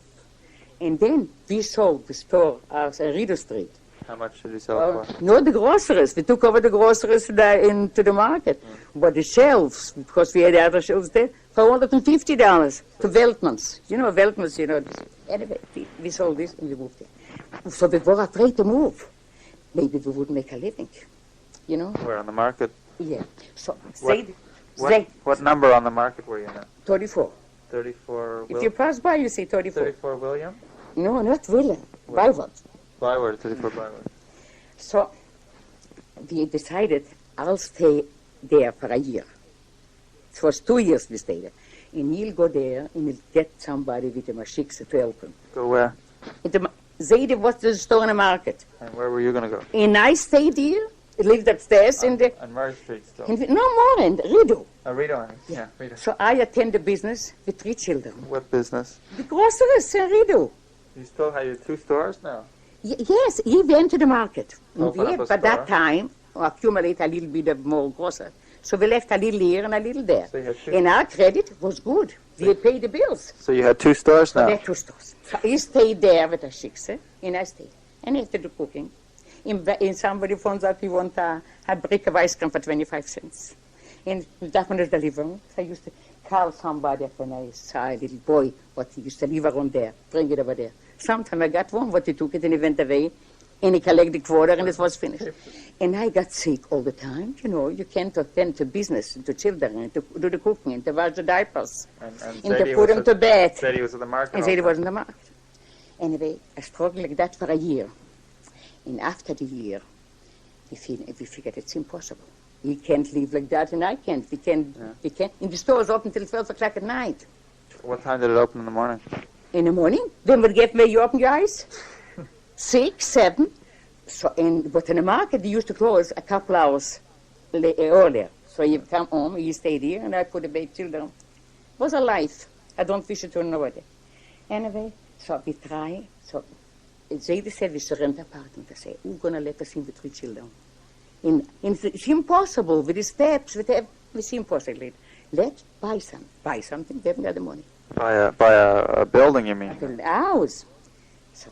And then we sold the store at Rideau Street. How much did he sell for? No, the groceries. We took over the groceries into the market. But the shelves, because we had other shelves there, for $150 to Veltmans. You know, Veltmans, you know. Anyway, we sold this and we moved there. So we were afraid to move. Maybe we would make a living, you know. Where, on the market? Yeah. So, What number on the market were you in? 34. 34 If you pass by, you see 34. 34 William? No, not William. Byward. Byward, 34 Byward. So we decided I'll stay there for a year. It was 2 years we stayed there. And he'll go there and he'll get somebody with him a shiksa to help him. Go where? Zayde was the store in the market. And where were you going to go? And I stayed here lived upstairs in the... On Murray Street still. No more, in Rideau. Rideau, yeah, Rideau. So I attend the business with 3 children. What business? The groceries in Rideau. You still have your 2 stores now? Yes, he went to the market. Open up a By store. that time, accumulate a little bit of more groceries. So we left a little here and a little there. So you had 2. And our credit was good. We paid the bills. So you had 2 stores now? There are 2 stores. So he stayed there with a shikse, and I stayed. And after the cooking, in somebody finds out he wants a brick of ice cream for 25 cents. And that one is delivered. I used to call somebody when I saw a little boy, what he used to leave around there, bring it over there. Sometime I got one, what he took it and he went away, and he collected the quarter and it was finished. And I got sick all the time. You know, you can't attend to business, to children, and to do the cooking, and to wash the diapers, and to put them to bed. Said he was at the market. And said he was in the market. Anyway, I struggled like that for a year. And after the year, we figured it's impossible. We can't live like that, and I can't. We can't. And the store is open till 12 o'clock at night. What time did it open in the morning? In the morning, when we get where you open your eyes, 6, 7. So, but in the market, they used to close a couple hours earlier. So you come home, you stayed here, and I put the baby children. It was a life. I don't wish it to nobody. Anyway, so we try. So they said we should rent an apartment. I say, who's going to let us in with 3 children? And it's impossible with the steps. It's impossible. Let's buy something. We haven't got the money. Buy a building, you mean? A house. So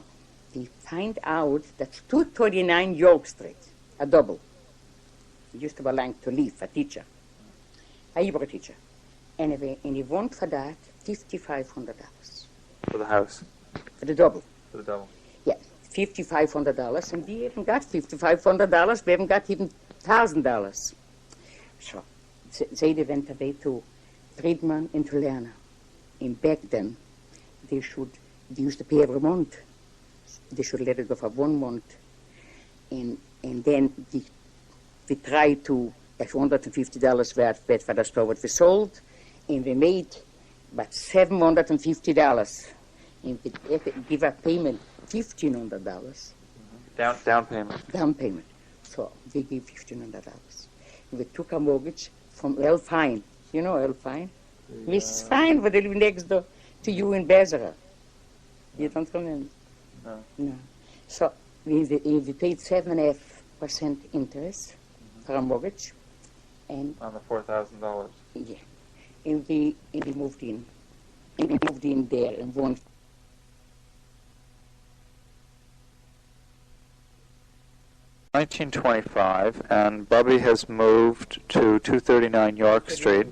we find out that's 239 York Street, a double. He used to belong to leave, a teacher, a Hebrew teacher. Anyway, and he want for that $5,500. For the house? For the double. For the double. Yeah, $5,500, and we haven't got $5,500. We haven't got even $1,000. So they went away to Friedman and to Lerner. And back then, they used to pay every month. They should let it go for 1 month. And then we tried to, $150 worth for the store what we sold, and we made about $750. And we give a payment $1,500. Down payment. Down payment. So we gave $1,500. We took a mortgage from El Fine. You know El Fine? Miss Fine, but they live next door to you in Bezra. You don't remember? No. So we paid 7.5% interest for a mortgage, and on the $4,000. Yeah, and we moved in. And we moved in there and won. $1925, and Bubby has moved to 239 York Street,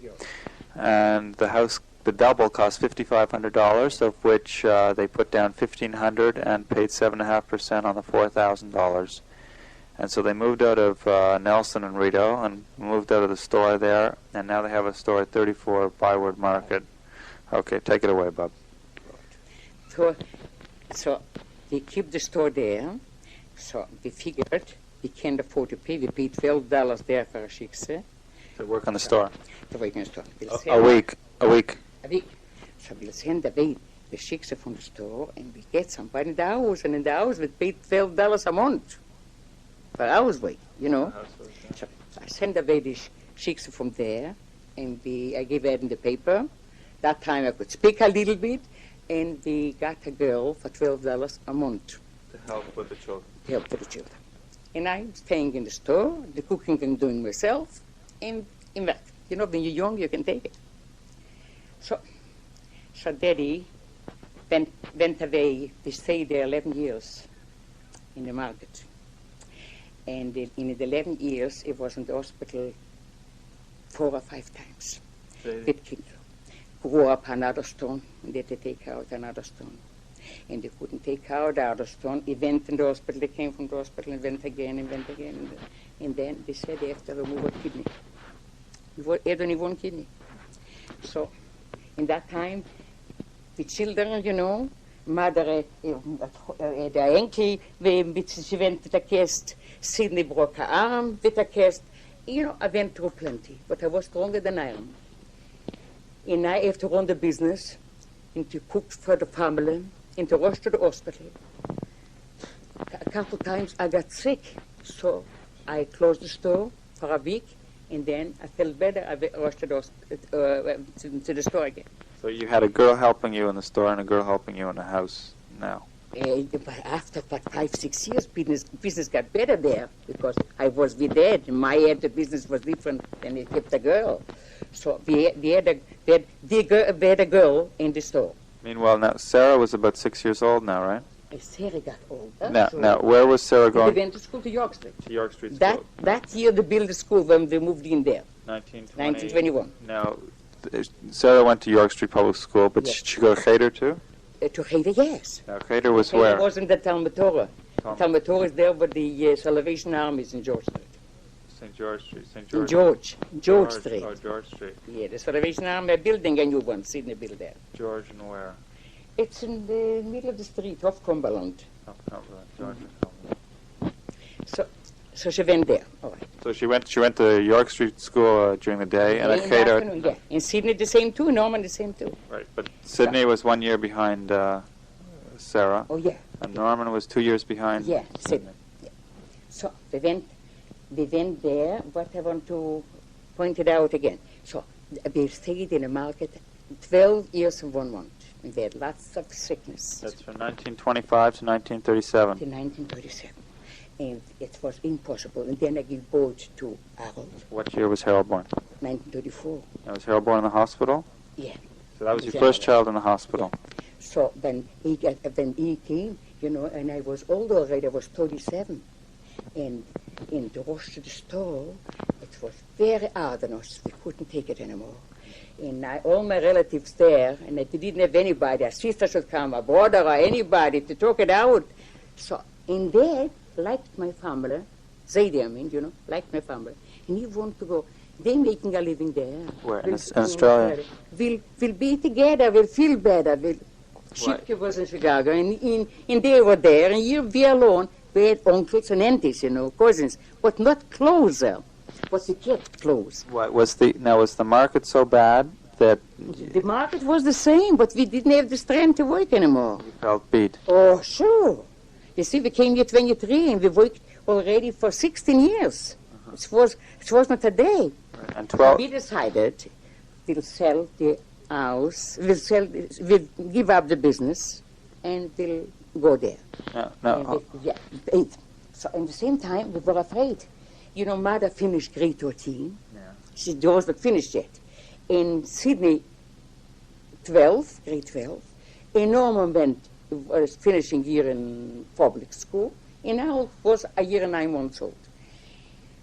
and the house, the double, cost $5,500, of which they put down $1,500 and paid 7.5% on the $4,000. And so they moved out of Nelson and Rideau and moved out of the store there, and now they have a store at 34 Byward Market. Okay, take it away, Bub. So they keep the store there. So we figured we can't afford to pay. We paid $12 there for a shikse. To work on the store. To work on the store. A week. A week. So we'll send away the shikse from the store, and we get somebody in the house. And in the house we paid $12 a month per hour's work, you know. So I send away the shikse from there, and I gave it in the paper. That time I could speak a little bit, and we got a girl for $12 a month. To help with the children. To help with the children. And I'm staying in the store, the cooking I'm doing myself, and in work. You know, when you're young, you can take it. So Daddy went away. We stayed there 11 years in the market. And in the 11 years, it was in the hospital 4 or 5 times. With kidney. Grew up another stone, and they had to take out another stone. And they couldn't take out the other stone. He went in the hospital, they came from the hospital and went again. And then they said they have to remove a kidney. He had only 1 kidney. So in that time, the children, you know, mother, the ankle, she went with a cast. Sidney broke her arm with a cast. You know, I went through plenty, but I was stronger than I am. And I have to run the business, and to cook for the family, and to rush to the hospital. A couple times I got sick, so I closed the store for a week, and then I felt better. I rushed to the store again. So you had a girl helping you in the store and a girl helping you in the house now. But after 5-6 years, business got better there because I was with Ed. My Ed, the business was different than it kept the girl. So we had a girl in the store. Meanwhile, now Sarah was about 6 years old now, right? Sarah got older. Now, where was Sarah going? We went to school to York Street. To York Street School. That year they built the school when they moved in there. 1921. Now, Sarah went to York Street Public School, but Yes. did she go to Cheder too? To Cheder, yes. Now, Cheder was Cheder where? was in the Talmud Torah. Talmud Torah is there with the Salvation Armies in George Street. St. George Street. St. In George. George Street. Oh, George Street. Yeah, the Salvation Army building, a new one, Sydney built there. George and where? It's in the middle of the street, off Cumberland. Oh, Cumberland. George and Cumberland. So she went there. All right. So she went to York Street School during the day, and Yeah, at in the Cheder. afternoon, yeah. In Sydney, the same too. Norman, the same too. Right, but Sydney was 1 year behind Sarah, Oh, yeah. and Norman was 2 years behind. Yeah, Sydney. Yeah. So we went there, but I want to point it out again. So we stayed in the market 12 years and 1 month. And we had lots of sickness. That's from 1925 to 1937. To 1937. And it was impossible. And then I gave birth to Harold, What year was Harold born? 1934. Now, was Harold born in the hospital? Yeah. So that was your Exactly. first child in the hospital. So when he came, and I was older already, I was 37. And in the rush to the store, it was very hard on us. We couldn't take it anymore. And all my relatives there, and I didn't have anybody, a sister should come, a brother or anybody to talk it out. So in there, liked my family, Zadie, liked my family. And he wanted to go. They're making a living there. Where? In Australia? We'll be together, we'll feel better. Shipke was in Chicago, and they were there, and here we alone. We had uncles and aunties, cousins, but not closer. But we kept close. What was the market so bad that The market was the same, but we didn't have the strength to work anymore. you felt beat? Oh, sure. You see, we came here 23, and we worked already for 16 years. It was not a day. And So 12. we decided we'll sell the house, we'll give up the business, and we'll go there. No. So at the same time, we were afraid. Mother finished grade 13. Yeah. She was not finished yet. In Sydney, grade 12. And Norman was finishing here in public school. And I was a year and 9 months old.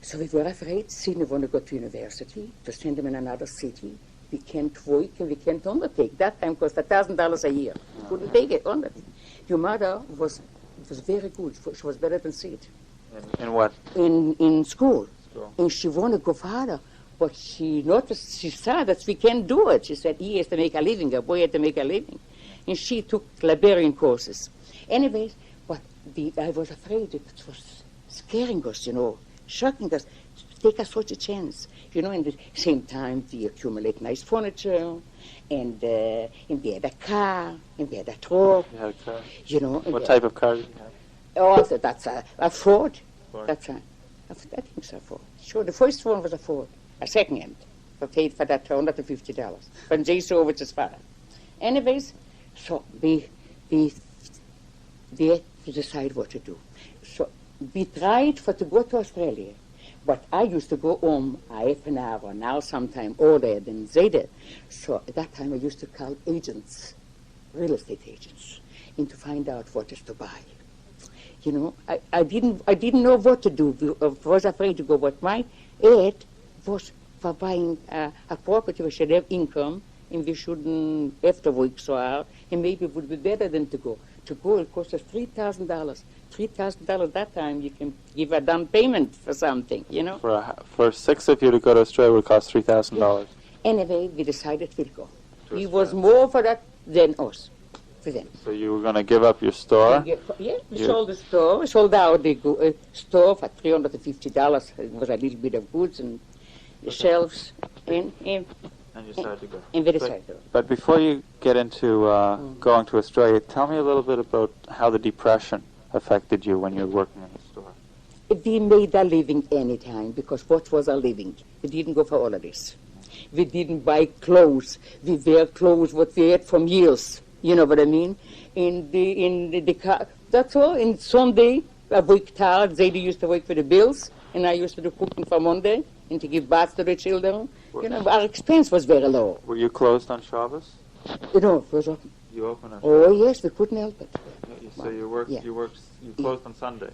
So we were afraid Sydney wanted to go to university, to send them in another city. We can't work and we can't undertake. That time cost $1,000 a year. Couldn't take it, undertake. Your mother was very good. She was better than Sid. In what? In school. School. And she wanted to go farther. But she saw that we can't do it. She said, he has to make a living, a boy had to make a living. And she took librarian courses. Anyways, but I was afraid it was scaring us, shocking us, to take us such a chance. In the same time, we accumulate nice furniture, and we had a car, and we had a truck. You had a car? What What type of car did you have? Oh, that's a Ford. Ford. That's I think it's a Ford. Sure, the first one was a Ford, a second hand. I paid for that $150 from J. Sovich's father. Anyways, so we had to decide what to do. So we tried to go to Australia, but I used to go home half an hour, now sometime earlier than they did. So at that time I used to call agents, real estate agents, and to find out what is to buy. I didn't know what to do. I was afraid to go, but my aid was for buying a property. We should have income, and we shouldn't have to work so hard, and maybe it would be better than to go. To go, it cost us $3,000. $3,000 that time, you can give a down payment for something, For 6 of you to go to Australia would cost $3,000. Anyway, we decided we'll go. To He was Australia. more for that than us, for them. So you were going to give up your store? Yeah, we You- sold the store. We sold out the store for $350. It was a little bit of goods and the shelves, and And you decided to go. we decided to. But before you get into going to Australia, tell me a little bit about how the Depression affected you when you were working in the store. we made our living anytime, because what was our living? We didn't go for all of this. We didn't buy clothes. We wear clothes what we had from years. You know what I mean? In the car, that's all. In Sunday, I worked hard. They used to work for the bills, and I used to do cooking for Monday and to give baths to the children. You know, our expense was very low. Were you closed on Shabbos? No, it was open. You opened on Oh, Shabbos? yes, we couldn't help it. So you worked, Yeah. you closed on Sunday,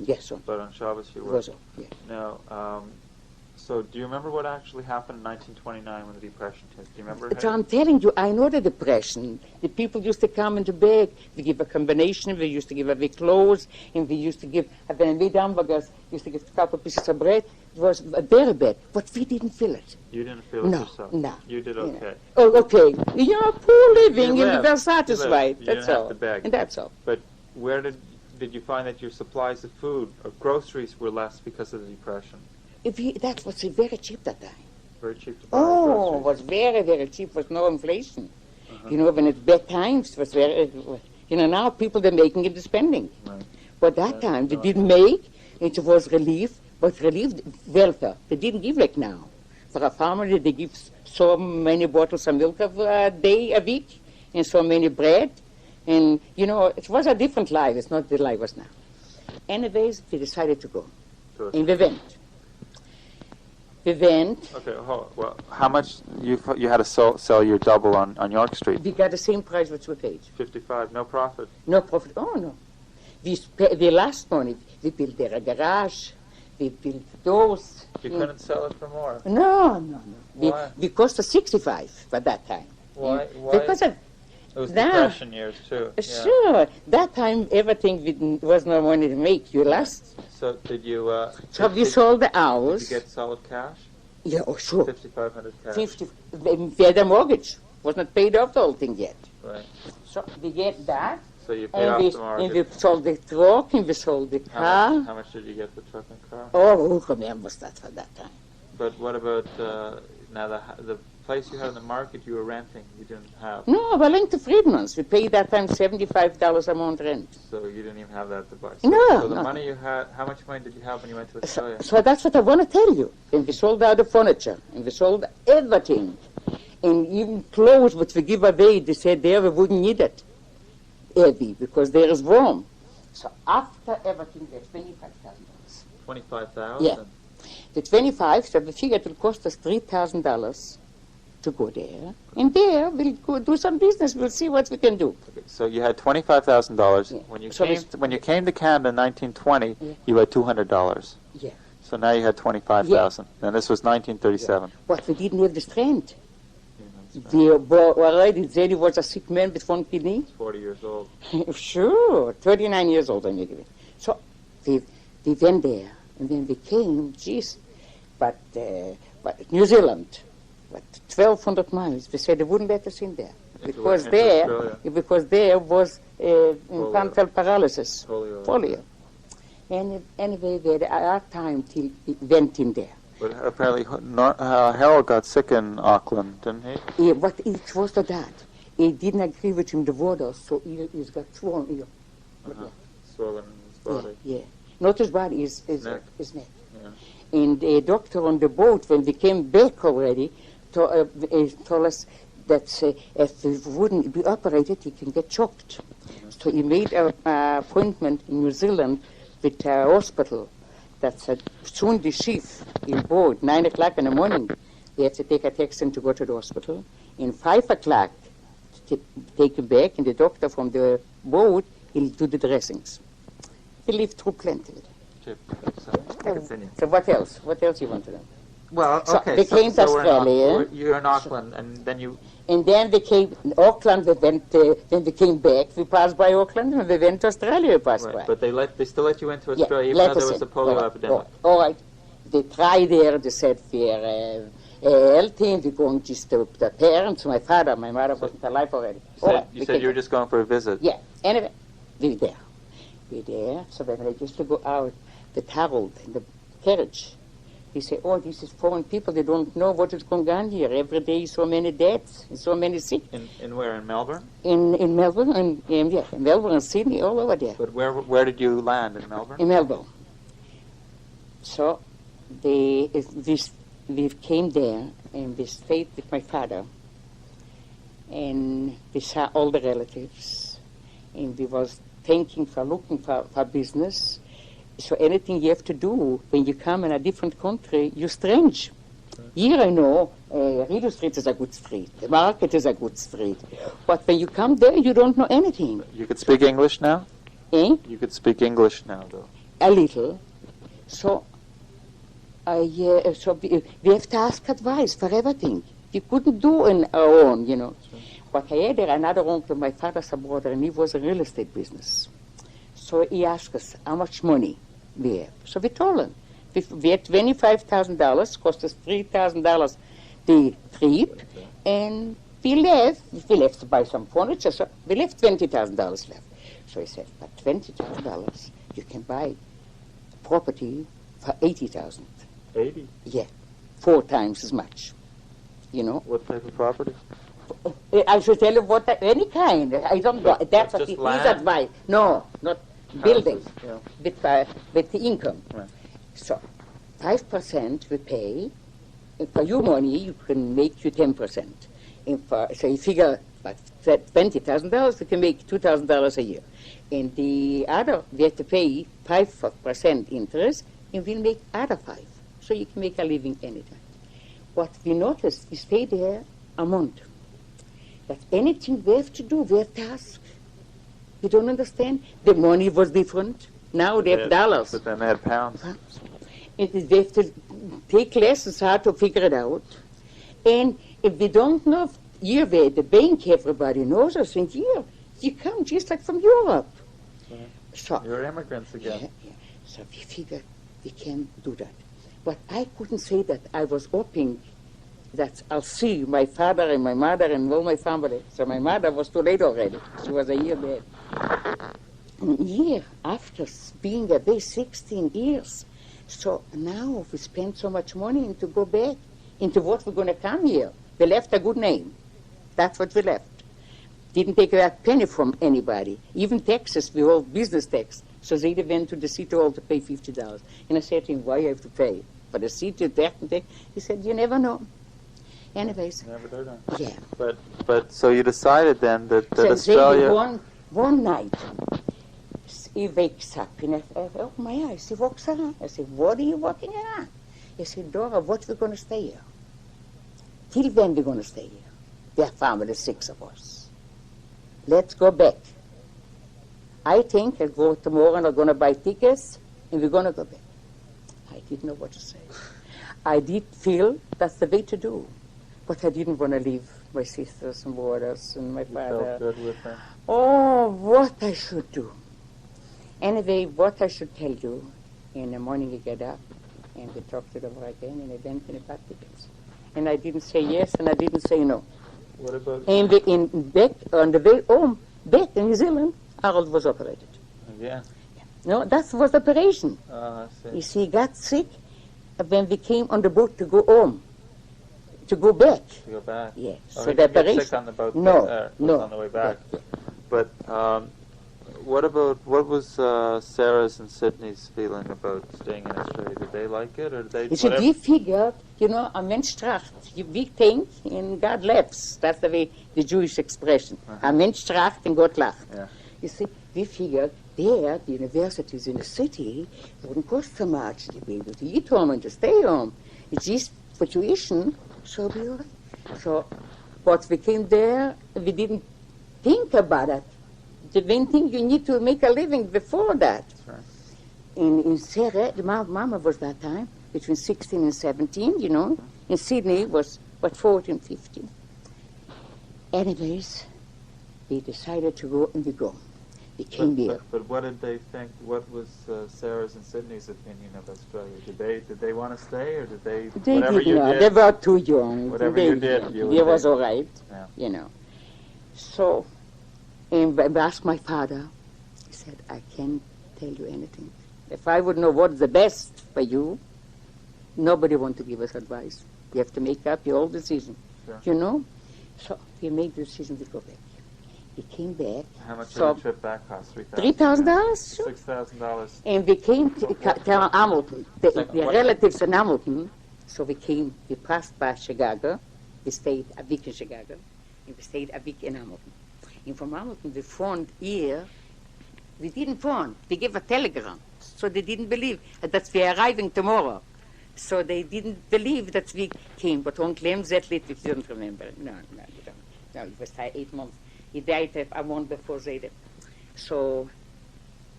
Yes, son. but on Shabbos you It worked. was open, yeah. Now, so do you remember what actually happened in 1929 when the Depression hit? Do you remember? So I'm telling you, I know the Depression. The people used to come and to beg. We give a combination. We used to give away clothes, and we used to give, when we made hamburgers, used to give a couple pieces of bread. It was very bad, but we didn't feel it. You didn't feel it No, yourself? no. You did okay. Oh, okay. You know, poor living, You and we lived. were satisfied. You That's didn't all. have to beg. And that's all. But where did you find that your supplies of food or groceries were less because of the Depression? That was very cheap that time. Very cheap to buy Oh, groceries. it was very, very cheap. Was no inflation. You know, when it's bad times, it was very. You know, now people they're making it, they're spending. Right. But that time they didn't make. It was relief, but relief welfare. They didn't give like now. For a farmer, they give so many bottles of milk a day, a week, and so many bread, and you know, it was a different life. It's not the life was now. Anyways, we decided to go, Good. and we went. We went. Okay, well, how much you had to sell your double on York Street? We got the same price which we paid. 55, no profit. No profit. Oh, no. We lost money. We built there a garage. We built doors. You couldn't sell it for more. No. Why? We cost us 65 at that time. Why? Because of, It was Now- Depression years too. Yeah. Sure, that time everything was no money to make. You lost. So did you? So we sold the Did house. you get solid cash? Yeah, oh, sure. 5,500 cash. 50. We had a mortgage. Was not paid off the whole thing yet. Right. So we get that. So you paid off And the we mortgage. sold the truck, and we sold the car. How much did you get for truck and car? Oh, who remembers that for that time? But what about now the place you had in the market you were renting? You didn't have. No, we went to Friedman's. We paid that time $75 a month rent. So you didn't even have that to buy. No, So the no. money you had, how much money did you have when you went to Australia? So that's what I want to tell you. And we sold out the furniture, and we sold everything. And even clothes which we give away, they said there we wouldn't need it. Heavy, because there is warm. So after everything, there's $25,000. 25,000. Yeah. The 25, so we figured it will cost us $3,000 to go there. And there, we'll go do some business. We'll see what we can do. Okay, so you had $25,000 Yeah. when you So when you came to Canada in 1920. Yeah. You had $200. Yeah. So now you had 25,000. And this was 1937. But we didn't have the strength. You know, it's We already said he was a sick man with one kidney. 40 years old. Sure, 39 years old, I make it. So we went there, and then we came, geez, but New Zealand, but 1,200 miles. They said they wouldn't let us in there because Australia. there was infantile paralysis, Polio. And anyway, we had our time till we went in there. But apparently Harold got sick in Auckland, didn't he? Yeah, but it was not that. He didn't agree with him, the water, so he's got swollen here. Swollen in his body. Yeah. Not his body, his neck. His neck. Yeah. And a doctor on the boat, when we came back already, told us that if he wouldn't be operated, he can get choked. So he made an appointment in New Zealand with a hospital. That's soon the chief in board, 9 o'clock in the morning. They have to take a taxi to go to the hospital. In 5 o'clock, take him back, and the doctor from the boat, he'll do the dressings. He lived through plenty. So what else? What else you want to know? Well, So okay. they came to Australia. You're in Auckland, and then you. And then they came in Auckland. We went. Then we came back. We passed by Auckland, and we went to Australia. We passed by. Right, but they still let you into Yeah, Australia, even let though there us was a in. polio All right. epidemic. Oh, all right. They tried there. They said we're healthy. We're going just to the parents. My father, my mother wasn't alive already. All right, You we said came. you were just going for a visit. Yeah. Anyway, we were there. We were there. So when they used to go out, the Harold in the carriage. He said, "Oh, this is foreign people. They don't know what is going on here. Every day, so many deaths, and so many sick." In where? In Melbourne? In Melbourne, in Melbourne and Sydney, all over there. But where did you land in Melbourne? In Melbourne. So we came there and we stayed with my father, and we saw all the relatives, and we was looking for business. So anything you have to do when you come in a different country, you're strange. Here I know Rideau Street is a good street, the market is a good street, but when you come there, you don't know anything. You could speak English now? Eh? You could speak English now, though. A little. So we have to ask advice for everything. We couldn't do on our own, you know. But I had another uncle, my father's brother, and he was in real estate business. So he asked us how much money we have. So we told him. We had $25,000, cost us $3,000 the trip, and we left to buy some furniture, so we left $20,000 left. So he said, but $20,000, you can buy property for $80,000. 80? Yeah, 4 times as much, you know. What type of property? I should tell you any kind. I don't know. That's what his advice. No, not buildings, Yeah. with the income. Right. So 5% we pay. And for your money, you can make you 10%. So you figure like $20,000, you can make $2,000 a year. And the other, we have to pay 5% interest, and we'll make other 5. So you can make a living anytime. What we noticed, we stay there a month. That anything we have to do, we have to ask. You don't understand? The money was different. Now they have dollars. But then they had pounds. They have to take lessons how to figure it out. And if we don't know, here at the bank, everybody knows us. And here, you come just like from Europe. Right. So, You're immigrants again. yeah. So we figured we can do that. But I couldn't say that. I was hoping that I'll see my father and my mother and all my family. So my mother was too late already. She was a year dead. A year after being away 16 years. So now we spend so much money and to go back into what we're going to come here. We left a good name. That's what we left. Didn't take a penny from anybody. Even taxes, we all business tax. So they went to the city hall to pay $50. And I said to him, why you have to pay? For the city tax? He said, you never know. Anyways. Never heard of. Yeah. But so you decided then that So Australia. One night, he wakes up and I open my eyes. He walks around. I said, what are you walking around? He said, Dora, what we going to stay here? Till when we going to stay here? Their family, 6 of us. Let's go back. I think I'll go tomorrow and I'm going to buy tickets and we're going to go back. I didn't know what to say. I did feel that's the way to do. But I didn't want to leave my sisters and brothers and my father. Felt good with them. Oh, what I should do. Anyway, what I should tell you, in the morning you get up and we talked it over again and I went and I bought tickets. And I didn't say yes and I didn't say no. What about? And back on the way home, back in New Zealand, Harold was operated. Yeah. No, that was the operation. I see. You see, he got sick when we came on the boat to go home, to go back. To go back. Yeah. Oh, So he the didn't get operation. sick on the boat. No, no. On the way back. Yeah. But what was Sarah's and Sydney's feeling about staying in Australia? Did they like it, or did they? You see, we figured, a Mensch tracht. We think and God laughs. That's the way, the Jewish expression. A Mensch tracht and Gott lacht. Yeah. You see, we figured there, the universities in the city wouldn't cost so much to be able to eat home and to stay home. It's just for tuition, so we all right. So, but we came there, we didn't think about it. The main thing, you need to make a living before that. That's right. In Sarah, my mama was that time, between 16 and 17, In Sydney was, 14, 15. Anyways, we decided to go, and we go. We came here. But what did they think? What was Sarah's and Sydney's opinion of Australia? Did they want to stay, or did they? They Whatever you did. did. They were too young. Whatever they, you did, you it was did. all right, Yeah. So, and I asked my father. He said, I can't tell you anything. If I would know what's the best for you, nobody want to give us advice. You have to make up your own decision, Sure. So we made the decision to go back. we came back. How much So, did the trip back cost? $3,000, sure. $6,000. And we came to Hamilton, the relatives in Hamilton. So we passed by Chicago. We stayed a week in Chicago, and we stayed a week in Hamilton. And from Hamilton, we phoned here. We didn't phone. We gave a telegram. So they didn't believe that we are arriving tomorrow. So they didn't believe that we came. But Uncle Lithwick, we don't remember. No, we don't. No, it was 8 months. He died a month before they did. So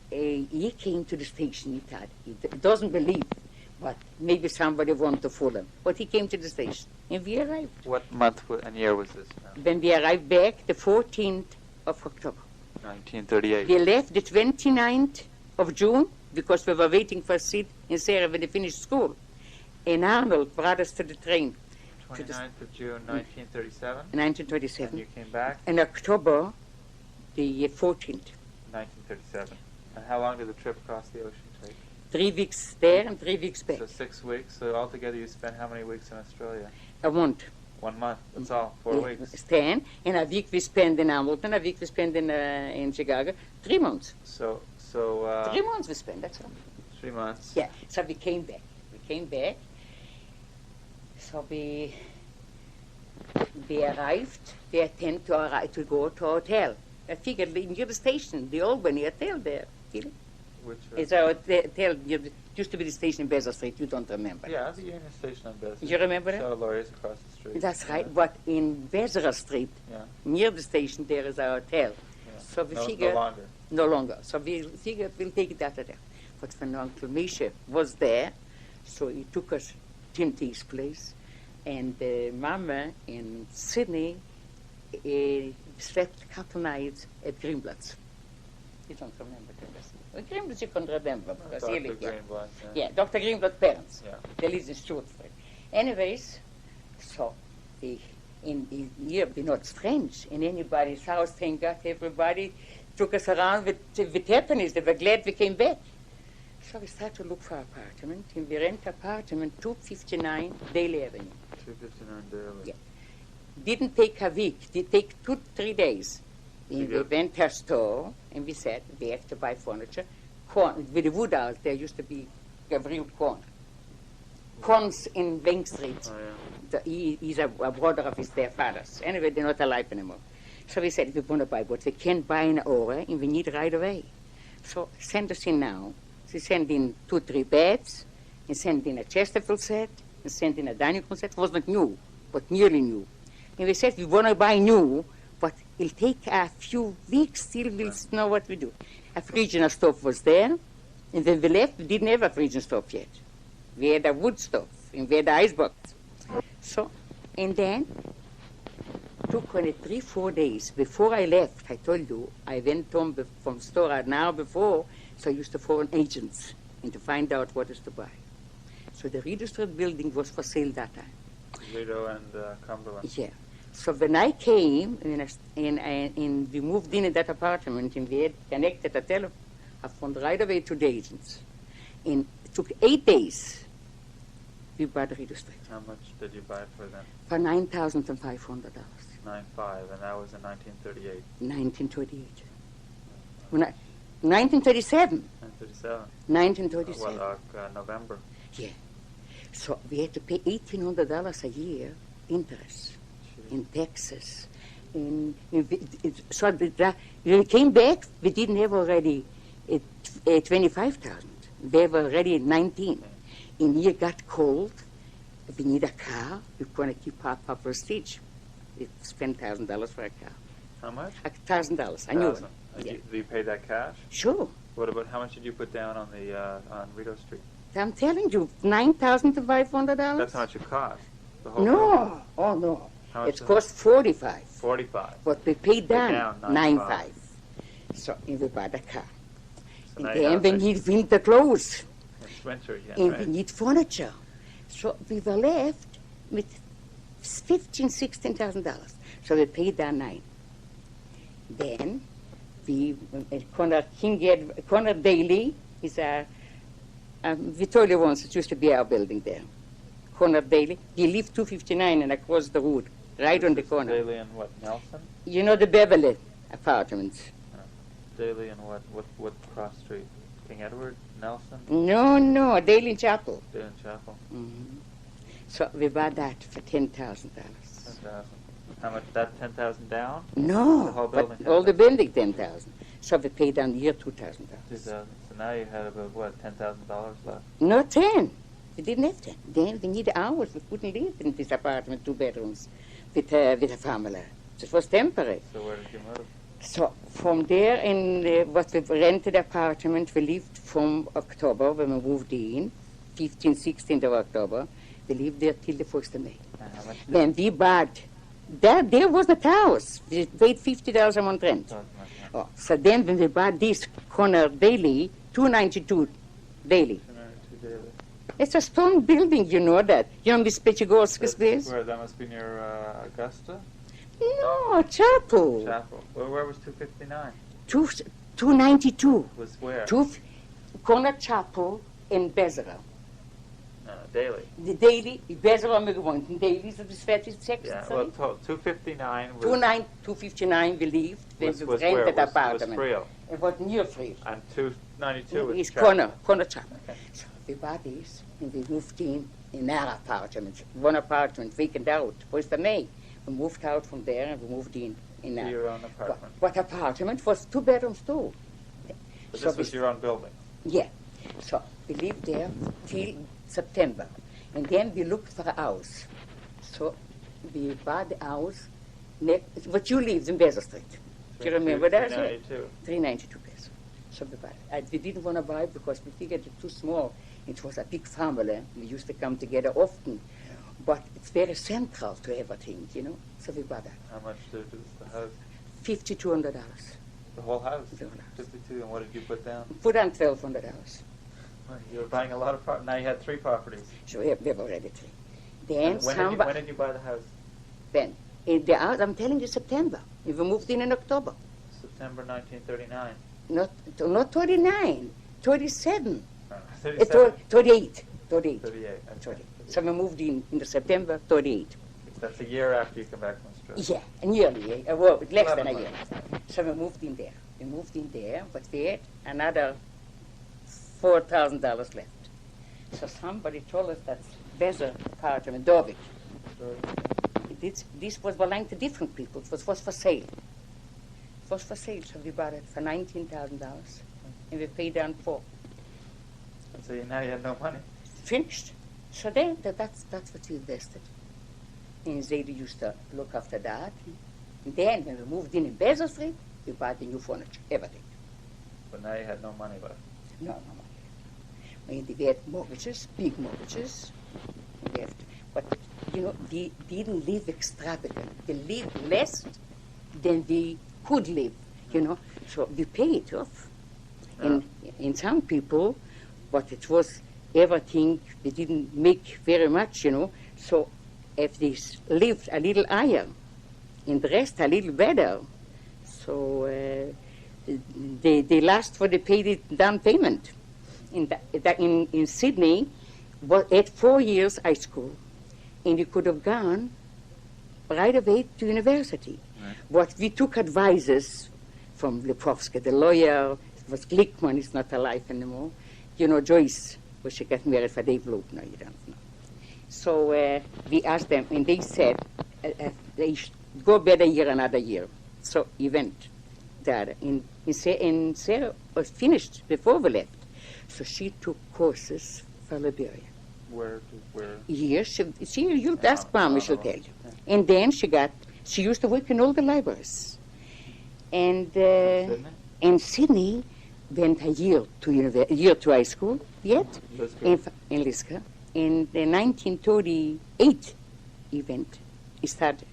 he came to the station. He thought, he doesn't believe, but maybe somebody wanted to fool him. But he came to the station, and we arrived. What month and year was this now? When we arrived back, the 14th of October. 1938. We left the 29th of June because we were waiting for a seat in Sarah when they finished school. And Arnold brought us to the train. 29th of June, 1937. 1927. And you came back? In October, the 14th. 1937. And how long did the trip across the ocean take? 3 weeks there and 3 weeks back. So 6 weeks. So altogether you spent how many weeks in Australia? A month. 1 month. That's all. 4 weeks. 10. And a week we spent in Hamilton, a week we spent in Chicago. 3 months. So 3 months we spent, that's all. 3 months. Yeah, so we came back. So we arrived. We intended to go to a hotel. I figured near the station, the Albany Hotel there. Which It's a hotel. Used to be the station in Basil Street. You don't remember? Yeah, the Union Station on Basil. You remember that? So lawyers across the street. That's right. But in Basil Street, near the station, there is a hotel. Yeah. So we figured no longer. No longer. So we figured we'll take it after that. But when Uncle Misha was there, so he took us to his place, and Mama in Sydney slept a couple nights at Greenblatt's. You don't remember Greenblatt's? Greenblatt's you can remember. Because Dr. he lived, Greenblatt. yeah, Dr. Greenblatt's parents. Yeah. They lived in Stewart Street. Anyways, so here we're not strange in anybody's house. Thank God everybody took us around with happiness. They were glad we came back. So we started to look for an apartment, and we rent apartment 259 Daly Avenue. 259 Daly. Yeah. Didn't take a week. It take 2-3 days. And we went to a store, and we said, we have to buy furniture. Corn, with the wood out, there used to be real corn. Corns in Bank Street. Oh, yeah. He's a brother of their fathers. Anyway, they're not alive anymore. So we said, we want to buy what we can't buy in an hour, and we need right away. So send us in now. She sent in 2-3 beds, and sent in a Chesterfield set, and sent in a dining room set. It was not new, but nearly new. And we said, we want to buy new, but it'll take a few weeks till we'll know what we do. A fridge and a stove was there, and when we left, we didn't have a fridge and stove yet. We had a wood stove, and we had the icebox. So, and then, took only 3-4 days. Before I left, I told you, I went home from store an hour before, so I used to phone agents and to find out what is to buy. So the Rideau Street building was for sale that time. Rideau and Cumberland. Yeah. So when I came, and we moved in that apartment, and we had connected a telephone, I phoned right away to the agents. And it took 8 days. We bought the Rideau Street. How much did you buy it for then? For $9,500. 9.5, and that was in 1938. 1938. 1937. 1937. 1937. November. Yeah. So we had to pay $1,800 a year interest in taxes. So when we came back, we didn't have already 25,000. We were already at 19. And here got cold. We need a car. We're going to keep our prestige. We spent $1,000 for a car. How much? $1,000. I knew it. Yeah. Did you pay that cash? Sure. What about how much did you put down on the on Rideau Street? I'm telling you, $9,500. That's how much it cost. The whole No. building. Oh, no. How much It cost $45. 45. But we paid down $9,500. $9,500. So we bought a car. So now And you then have we to- need winter clothes. It's winter again, And right? we need furniture. So we were left with $16,000. So we paid down $9,000. Then we, Connor Daly is we told you once, it used to be our building there. Connor Daly, he lived 259 and across the road, right on the corner. Daly and what, Nelson? You know the Beverly apartments. Daily and what cross street? King Edward? Nelson? No, Daily Chapel. Daily Chapel. Mm-hmm. So we bought that for $10,000. 10,000. How much? That 10,000 down? No, The whole but building, all the 10,000. building 10,000. So we paid down the year $2,000. 2,000. So now you had about what? $10,000 left. No, 10. We didn't have 10. Then we needed hours. We couldn't live in this apartment, 2 bedrooms, with a family. So it was temporary. So where did you move? So from there, in what we rented apartment, we lived from October when we moved in, 15th, 16th of October. We lived there till the 1st of May. And how much? Then we bought. There was the house. We paid $50 a month rent. Oh, so then when we bought this corner daily, $292 daily. 292 daily. It's a stone building, you know that. You know Miss Pechigorska's place? Where? That must be near Augusta? No, Chapel. Chapel. Where was 259? 292. Was where? Corner Chapel in Bezra. Daily. The daily, Bezra we gewoond. Daily is het vettig seks. Yeah, well, 259 was... 259 we lived. was We where? rented Was apartment. Friel. It was near Friel. And 292 was It's Chapel. corner Chapel. Okay. So we bought this and we moved in our apartment. One apartment vacant out. Was the May. We moved out from there and we moved in To our... your own apartment. What apartment was 2 bedrooms too. But So this was your own building. Yeah. So we lived there till September. And then we looked for a house. So we bought the house, but you lived in Basil Street. Do you remember that? 392. 392 pesos. So we bought it. We didn't want to buy it because we figured it too small. It was a big family. We used to come together often. But it's very central to everything, you know. So we bought that. How much was the house? $5,200. The whole house? The whole house. 52. And what did you put down? Put on $1,200. You were buying a lot of property. Now you had 3 properties. So we have already 3. Then And when did you buy the house? Then, in the house, I'm telling you, September. We moved in October. September 1939. Not 39, 37. 37. 38. 38. Okay. So we moved in the September 38. That's a year after you come back from Australia. Yeah, nearly, well, less than a 11 year. So we moved in there. But we had another $4,000 left. So somebody told us that better apartment, Dorvik. This was belonging to different people. It was for sale. It was for sale, so we bought it for $19,000, and we paid down $4,000. So now you have no money. Finished. So then that's what we invested. And Zadie used to look after that. And then when we moved in Basil Street, we bought the new furniture, everything. But now you had no money left. No money. And we had mortgages, big mortgages. But, you know, we didn't live extravagant. We lived less than we could live, you know. So we paid off. Yeah. In some people, but it was everything, we didn't make very much, you know. So if they lived a little higher and the rest a little better, so they last for the paid down payment. In Sydney, at 4 years high school, and you could have gone right away to university. Right. But we took advices from Leprovsky, the lawyer. It was Glickman, is not alive anymore. You know, Joyce, where she got married for Dave Loeb. No, you don't know. So we asked them, and they said they should go back a year, another year. So he went there. And Sarah was finished before we left. So she took courses for Liberia. Where? Yes, you'll ask Mama, she'll tell you. And then she used to work in all the libraries. And Sydney? Sydney went a year to high school, yet, in Liska. In the 1938 event, he started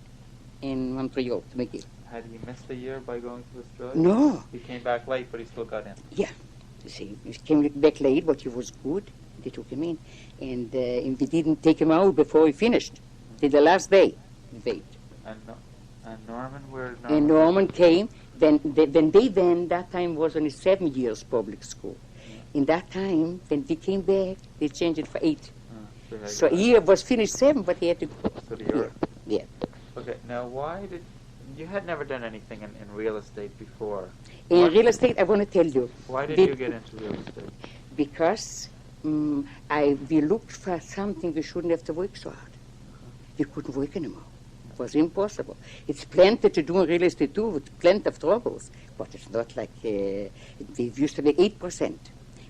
in Montreal, to McGill. Had he missed a year by going to Australia? No. He came back late, but he still got in. Yeah. You see, he came back late, but he was good. They took him in. And we didn't take him out before he finished. Till the last day, we waited. And Norman, where Norman? And Norman came. When they went, that time was only 7 years public school. In that time, when we came back, they changed it for 8. So he was finished 7, but he had to go. So the Europe. Yeah. Okay, now why did You had never done anything in real estate before. In real estate, I want to tell you. Why did you get into real estate? Because we looked for something we shouldn't have to work so hard. We couldn't work anymore. It was impossible. It's plenty to do in real estate too, with plenty of troubles. But it's not like, we used to make 8%.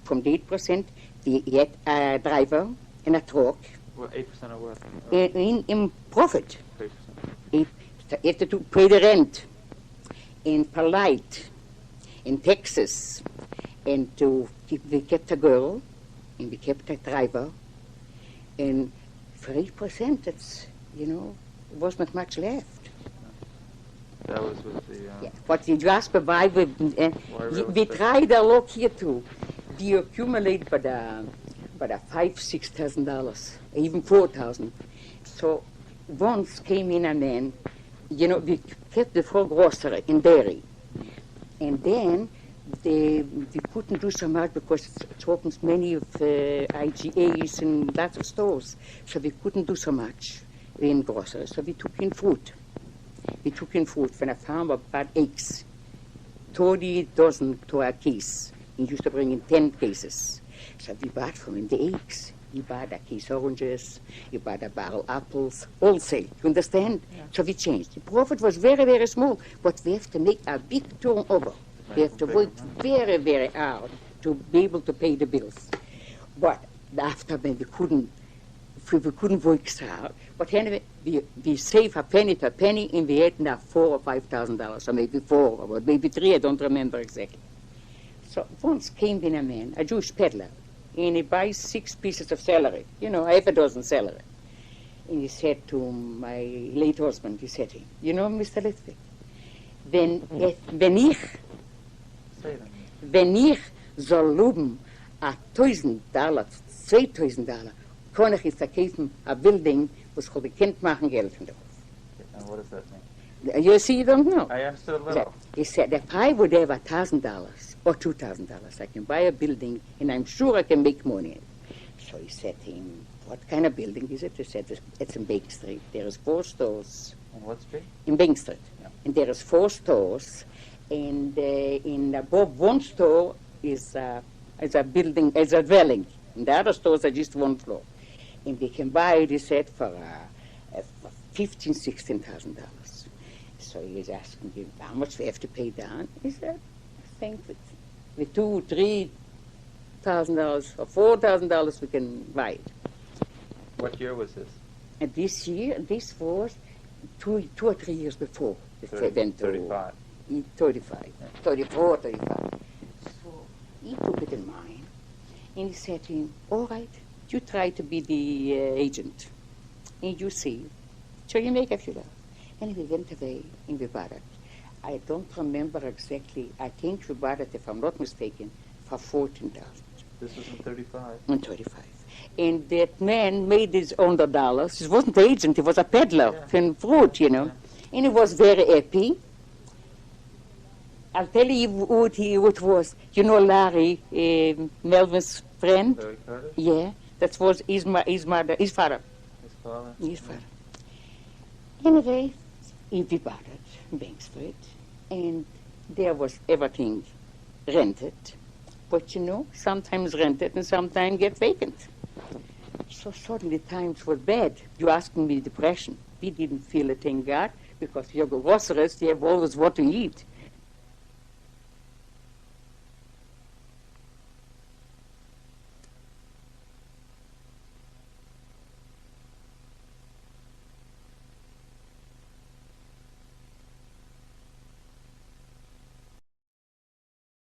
From the 8%, we had a driver and a truck. Well, 8% of what? In profit. 3%. You have to pay the rent, and polite, in Texas, and we kept a girl, and we kept a driver, and for 8%, that's, was not much left. That was with the... Yeah. But you ask me why we tried a lot here too. We accumulate by the $5,000-6,000, even $4,000. So once came in a man, we kept the whole grocery in dairy. And then we couldn't do so much because it opens many of IGAs and lots of stores. So we couldn't do so much in grocery. So we took in fruit. We took in fruit when a farmer bought eggs. 30 dozen to a case. He used to bring in 10 cases. So we bought from him the eggs. He bought a case oranges. He bought a barrel apples. Wholesale. You understand? Yeah. So we changed. The profit was very, very small. But we have to make a big turnover. We have to work very, very hard to be able to pay the bills. But after when we couldn't work so hard. But anyway, we saved a penny to a penny, and we had now $4,000 or $5,000, or maybe $4, or maybe $3, I don't remember exactly. So once came in a man, a Jewish peddler, and he buys 6 pieces of celery, half a dozen celery. And he said to my late husband, he said to him, Mr. Lithwick, wenn ich soll loben $1,000, $2,000, kann ich verkaufen a building, was ich gekannt machen Geld von darauf. And what does that mean? You see, you don't know. I understood a little. He said, if I would have $1,000 or $2,000, I can buy a building, and I'm sure I can make money. So he said to him, what kind of building is it? He said, it's in Bank Street. There is 4 stores. On what street? In Bank Street. Yeah. And there is 4 stores, and in above one store is a building, is a dwelling. And the other stores are just 1 floor. And we can buy it, he said, for $15,000, $16,000. So he was asking me how much we have to pay down. He said, I think with $2,000, $3,000 or $4,000 we can buy it. What year was this? And this was 2 or 3 years before. 35. 35, yeah. 34, 35. So he took it in mind, and he said to him, all right, you try to be the agent, and you see, so you make a few dollars. And we went away, and we bought it. I don't remember exactly, I think we bought it, if I'm not mistaken, for $14,000. This was in 35? In 35. And that man made his own dollars. He wasn't an agent, he was a peddler in fruit, Yeah. And he was very happy. I'll tell you what it was. Larry, Melvin's friend? Larry Curtis? Yeah, that was his father. His father? His father. Anyway, we bought it in Bank Street, and there was everything rented. But sometimes rented and sometimes get vacant. So suddenly times were bad. You asking me depression. We didn't feel it, thank God, because your groceries, you have always what to eat.